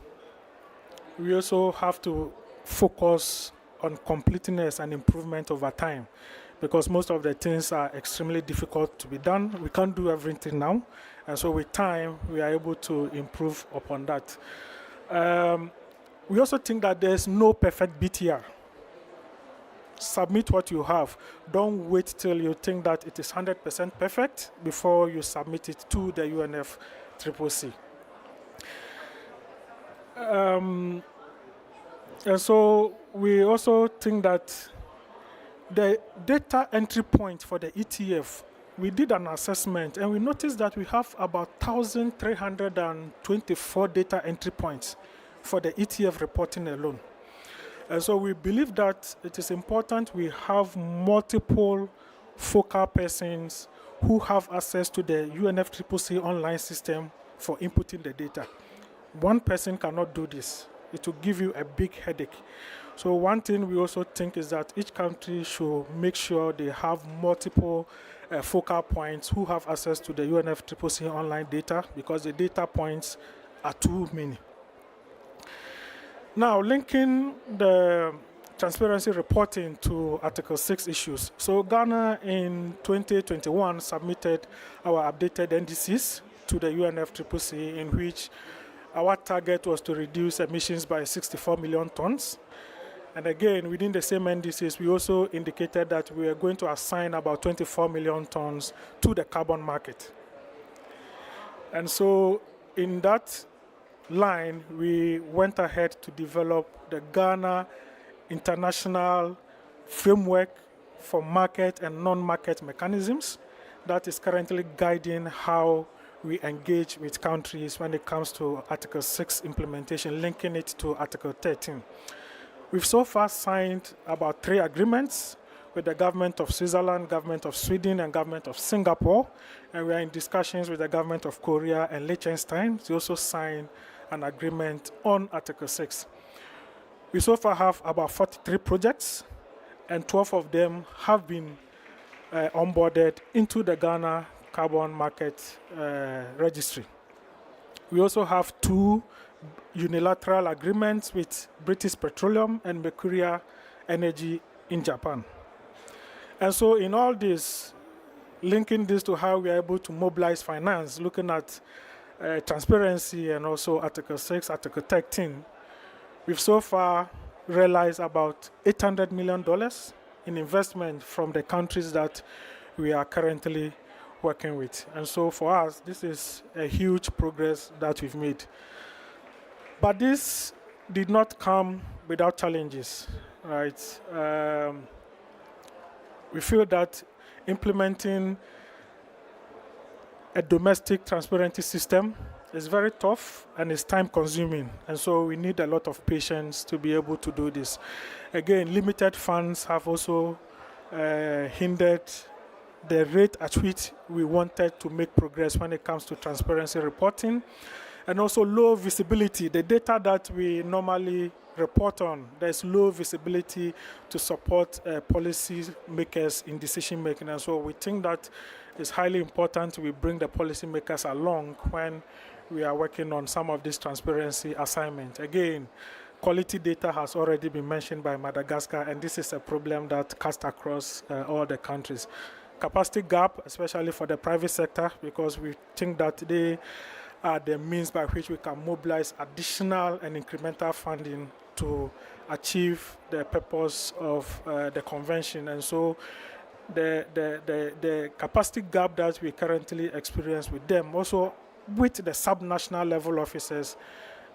We also have to focus on completeness and improvement over time, because most of the things are extremely difficult to be done. We can't do everything now, and so with time, we are able to improve upon that. We also think that there's no perfect BTR. Submit what you have. Don't wait till you think that it is 100% perfect before you submit it to the UNFCCC. And so we also think that the data entry point for the ETF, we did an assessment and we noticed that we have about 1,324 data entry points for the ETF reporting alone. And so we believe that it is important we have multiple focal persons who have access to the UNFCCC online system for inputting the data. One person cannot do this. It will give you a big headache. So one thing we also think is that each country should make sure they have multiple focal points who have access to the UNFCCC online data, because the data points are too many. Now, linking the transparency reporting to Article 6 issues. So Ghana in 2021 submitted our updated NDCs to the UNFCCC, in which our target was to reduce emissions by 64 million tons. And again, within the same NDCs, we also indicated that we are going to assign about 24 million tons to the carbon market. And so in that line, we went ahead to develop the Ghana International Framework for Market and Non-Market Mechanisms that is currently guiding how we engage with countries when it comes to Article 6 implementation, linking it to Article 13. We've so far signed about 3 agreements with the government of Switzerland, government of Sweden, and government of Singapore, and we are in discussions with the government of Korea and Liechtenstein to also sign an agreement on Article 6. We so far have about 43 projects, and 12 of them have been onboarded into the Ghana Carbon Market Registry. We also have 2 unilateral agreements with British Petroleum and Mercuria Energy in Japan. And so in all this, linking this to how we are able to mobilize finance, looking at transparency and also Article 6, Article 13, we've so far realized about $800 million in investment from the countries that we are currently working with. And so for us, this is a huge progress that we've made. But this did not come without challenges, right? We feel that implementing a domestic transparency system is very tough and it's time consuming. And so we need a lot of patience to be able to do this. Again, limited funds have also hindered the rate at which we wanted to make progress when it comes to transparency reporting, and also low visibility. The data that we normally report on, there's low visibility to support policy makers in decision making. And so we think that it's highly important we bring the policy makers along when we are working on some of these transparency assignments. Again, quality data has already been mentioned by Madagascar, and this is a problem that cuts across all the countries. Capacity gap, especially for the private sector, because we think that they are the means by which we can mobilize additional and incremental funding to achieve the purpose of the convention. And so the capacity gap that we currently experience with them, also with the subnational level officers,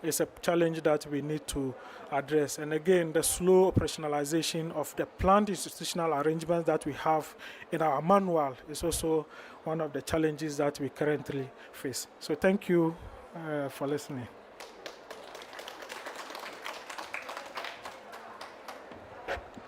is a challenge that we need to address. And again, the slow operationalization of the planned institutional arrangements that we have in our manual is also one of the challenges that we currently face. So thank you for listening.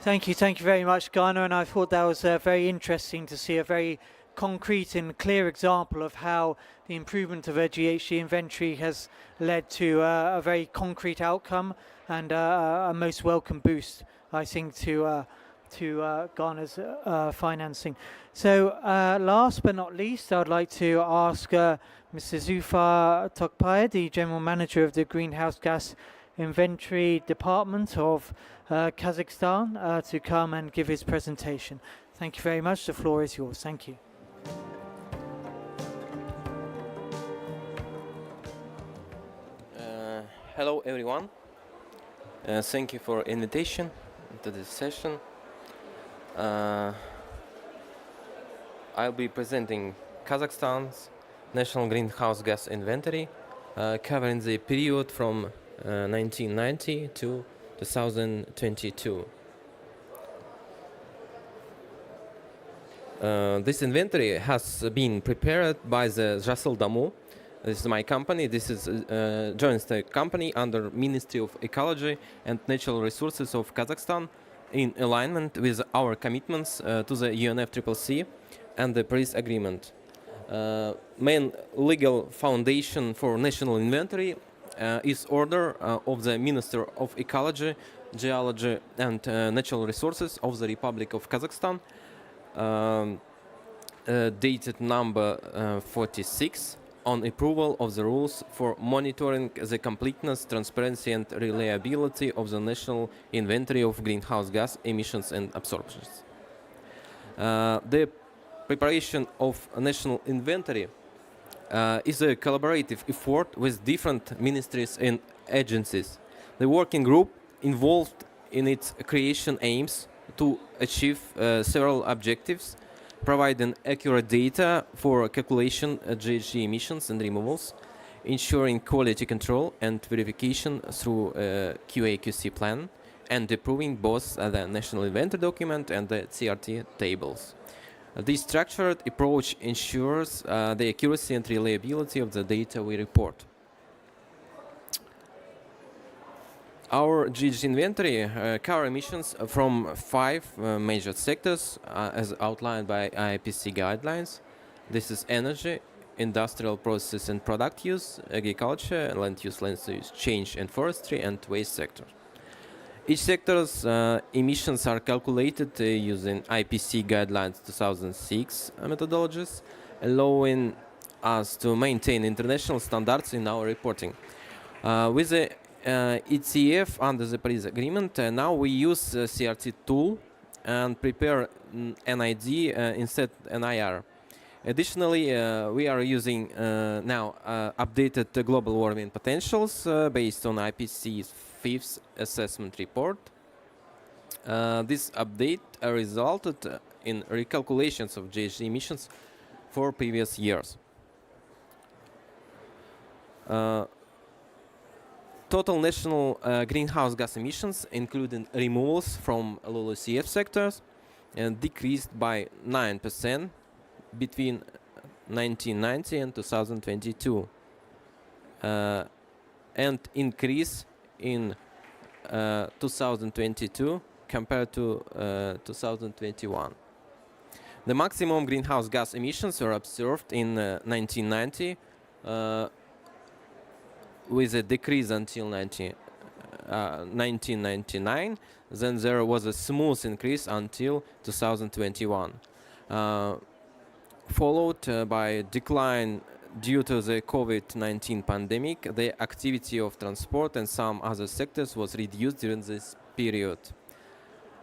Thank you very much, Ghana, and I thought that was very interesting to see a very concrete and clear example of how the improvement of a GHG inventory has led to a very concrete outcome and a most welcome boost, I think, to to Ghana's financing. So last but not least, I would like to ask Mr. Zufar Tokpaya, the General Manager of the Greenhouse Gas Inventory Department of Kazakhstan, to come and give his presentation. Thank you very much. The floor is yours. Thank you. Hello everyone. Thank you for invitation to this session. I'll be presenting Kazakhstan's National Greenhouse Gas Inventory, covering the period from 1990 to 2022. This inventory has been prepared by the Jasel Damu. This is my company. This is a joint stock company under Ministry of Ecology and Natural Resources of Kazakhstan, in alignment with our commitments to the UNFCCC and the Paris Agreement. Main legal foundation for national inventory is order of the Minister of Ecology, Geology and Natural Resources of the Republic of Kazakhstan, dated number 46, on approval of the rules for monitoring the completeness, transparency and reliability of the national inventory of greenhouse gas emissions and absorptions. The preparation of a national inventory is a collaborative effort with different ministries and agencies. The working group involved in its creation aims to achieve several objectives: providing accurate data for calculation of GHG emissions and removals, ensuring quality control and verification through a QA/QC plan, and approving both the national inventory document and the CRT tables. This structured approach ensures the accuracy and reliability of the data we report. Our GHG inventory cover emissions from 5 major sectors as outlined by IPCC guidelines. This is energy, industrial process and product use, agriculture, land use change and forestry, and waste sector. Each sector's emissions are calculated using IPCC guidelines 2006 methodologies, allowing us to maintain international standards in our reporting. With the ETF under the Paris Agreement, now we use CRT tool and prepare NID instead NIR. Additionally, we are using now updated global warming potentials based on IPCC's 5th assessment report. This update resulted in recalculations of GHG emissions for previous years. Total national greenhouse gas emissions, including removals from LULUCF sectors, decreased by 9% between 1990 and 2022, and increase in 2022 compared to 2021. The maximum greenhouse gas emissions were observed in 1990, with a decrease until 1999. Then there was a smooth increase until 2021, followed by a decline due to the COVID-19 pandemic. The activity of transport and some other sectors was reduced during this period.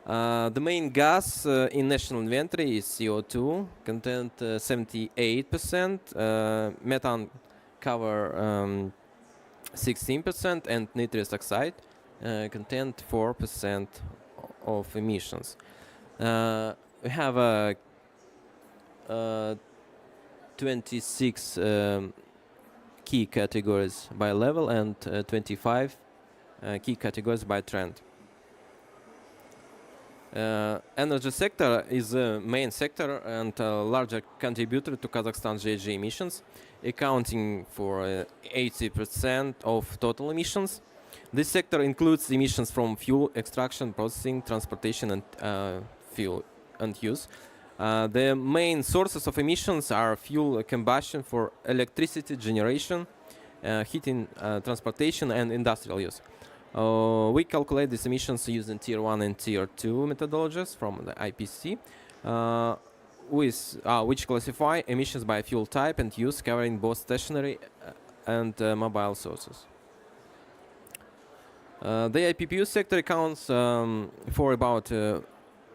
The main gas in national inventory is CO2, content 78%, methane cover 16%, and nitrous oxide content 4% of emissions. We have 26 key categories by level and 25 key categories by trend. Energy sector is the main sector and a larger contributor to Kazakhstan's GHG emissions, accounting for 80% of total emissions. This sector includes emissions from fuel extraction, processing, transportation, and fuel and use. The main sources of emissions are fuel combustion for electricity generation, heating, transportation, and industrial use. We calculate these emissions using Tier 1 and Tier 2 methodologies from the IPCC, which classify emissions by fuel type and use, covering both stationary and mobile sources. The IPPU sector accounts for about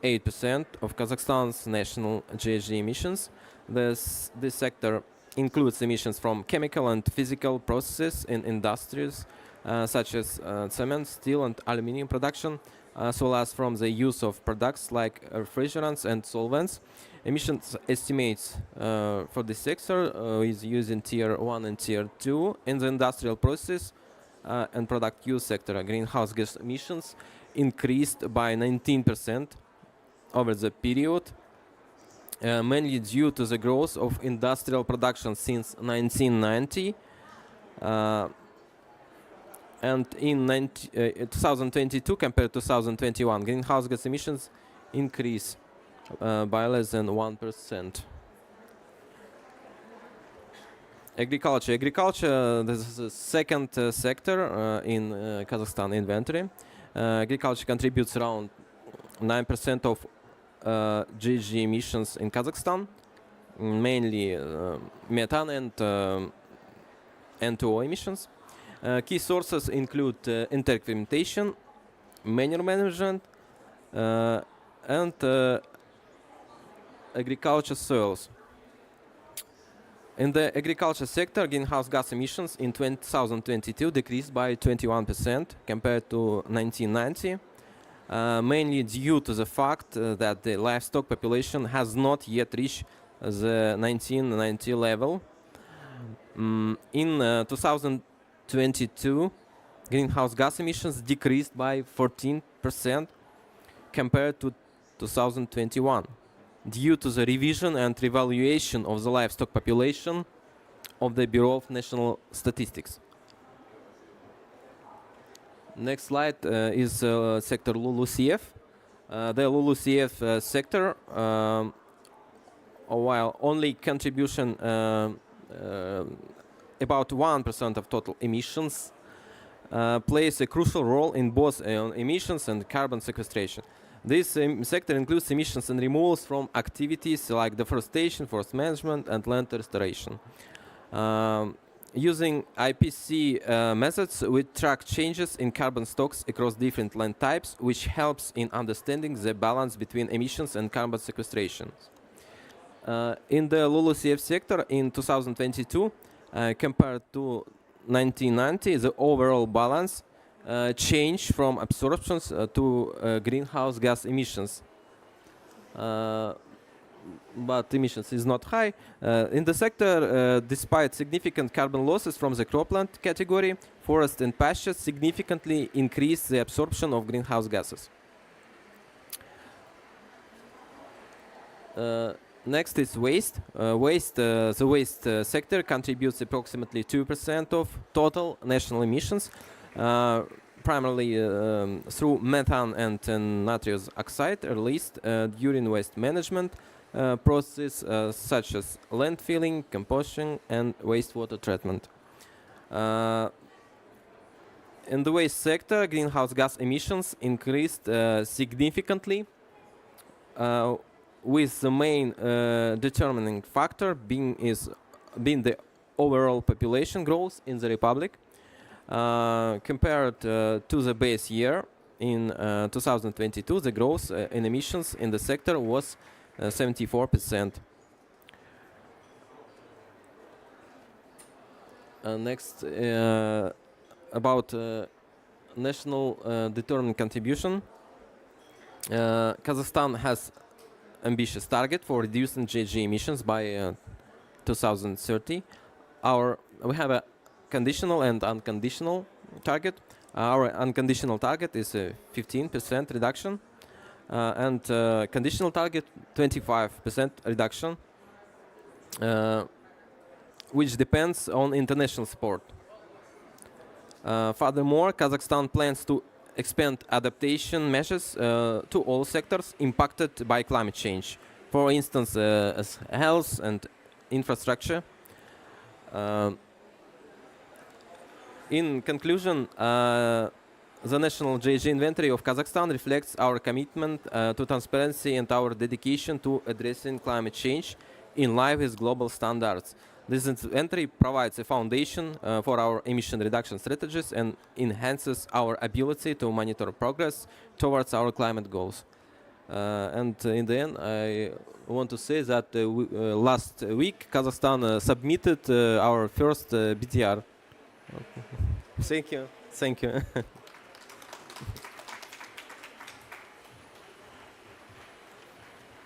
8% of Kazakhstan's national GHG emissions. This sector includes emissions from chemical and physical processes in industries such as cement, steel, and aluminium production, as well as from the use of products like refrigerants and solvents. Emissions estimates for this sector is using Tier 1 and Tier 2 in the industrial process and product use sector. Greenhouse gas emissions increased by 19% over the period, mainly due to the growth of industrial production since 1990. And in 2022 compared to 2021, greenhouse gas emissions increase by less than 1%. Agriculture, this is the second sector in Kazakhstan inventory. Agriculture contributes around 9% of GHG emissions in Kazakhstan, mainly methane and N2O emissions. Key sources include indirect fermentation, manure management, and agriculture soils. In the agriculture sector, greenhouse gas emissions in 2022 decreased by 21% compared to 1990, mainly due to the fact that the livestock population has not yet reached the 1990 level. In 2022, greenhouse gas emissions decreased by 14% compared to 2021, due to the revision and revaluation of the livestock population of the Bureau of National Statistics. Next slide is sector LULUCF. The LULUCF sector, while only contribution about 1% of total emissions, plays a crucial role in both emissions and carbon sequestration. This sector includes emissions and removals from activities like deforestation, forest management, and land restoration. Using IPC methods, we track changes in carbon stocks across different land types, which helps in understanding the balance between emissions and carbon sequestration. In the LULUCF sector in 2022, compared to 1990, the overall balance changed from absorptions to greenhouse gas emissions. But emissions is not high. In the sector, despite significant carbon losses from the cropland category, forests and pastures significantly increase the absorption of greenhouse gases. Next is waste. The waste sector contributes approximately 2% of total national emissions, primarily through methane and nitrous oxide released during waste management processes such as landfilling, composting, and wastewater treatment. In the waste sector, greenhouse gas emissions increased significantly, with the main determining factor being the overall population growth in the Republic. Compared to the base year in 2022, the growth in emissions in the sector was 74%. Next, about national determined contribution. Kazakhstan has ambitious target for reducing GHG emissions by 2030. We have a conditional and unconditional target. Our unconditional target is a 15% reduction, and conditional target 25% reduction, which depends on international support. Furthermore, Kazakhstan plans to expand adaptation measures to all sectors impacted by climate change, for instance, as health and infrastructure. In conclusion, The national GHG inventory of Kazakhstan reflects our commitment to transparency and our dedication to addressing climate change in line with global standards. This inventory provides a foundation for our emission reduction strategies and enhances our ability to monitor progress towards our climate goals. And in the end, I want to say that last week Kazakhstan submitted our first BTR. Thank you. Thank you.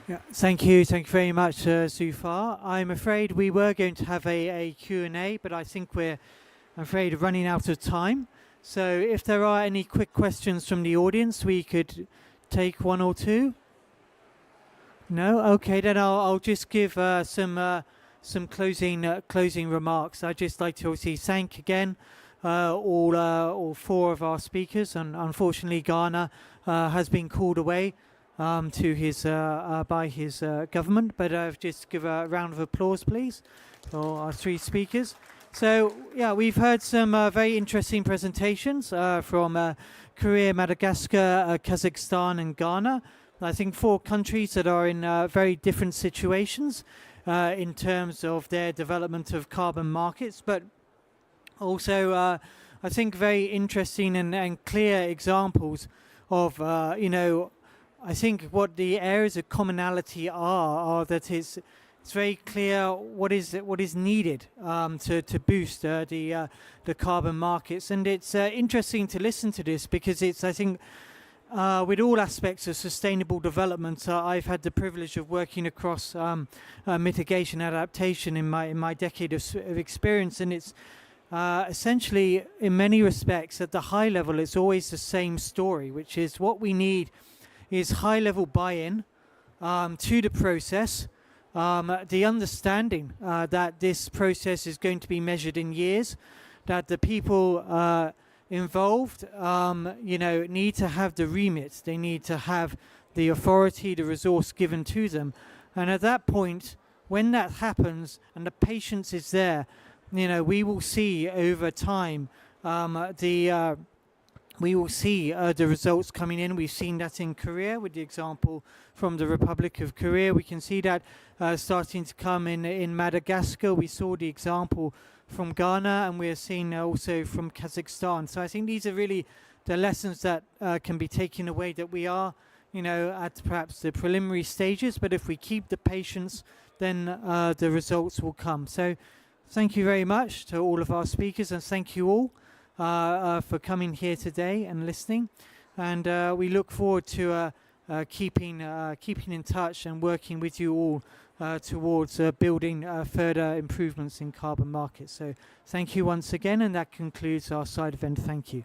Yeah, thank you very much, Zufar. I'm afraid we were going to have a Q&A, but I think we're running out of time. So if there are any quick questions from the audience, we could take one or two. No? Okay, then I'll just give some closing remarks. I'd just like to obviously thank again all four of our speakers, and unfortunately Ghana has been called away to his by his government, but just give a round of applause please for our three speakers. So yeah, we've heard some very interesting presentations from Korea, Madagascar, Kazakhstan and Ghana. I think 4 countries that are in very different situations in terms of their development of carbon markets, but also I think very interesting and clear examples of I think what the areas of commonality are that it's very clear what is needed to boost the carbon markets, and it's interesting to listen to this because it's I think with all aspects of sustainable development, I've had the privilege of working across mitigation adaptation in my decade of experience, and it's essentially in many respects at the high level it's always the same story, which is what we need is high-level buy-in to the process, the understanding that this process is going to be measured in years, that the people involved, need to have the remit, they need to have the authority, the resource given to them, and at that point, when that happens and the patience is there, we will see over time we will see the results coming in. We've seen that in Korea with the example from the Republic of Korea. We can see that starting to come in Madagascar. We saw the example from Ghana, and we're seeing also from Kazakhstan. So I think these are really the lessons that can be taken away, that we are, at perhaps the preliminary stages, but if we keep the patience, then the results will come. So thank you very much to all of our speakers, and thank you all for coming here today and listening, and we look forward to keeping in touch and working with you all towards building further improvements in carbon markets. So thank you once again, and that concludes our side event. Thank you.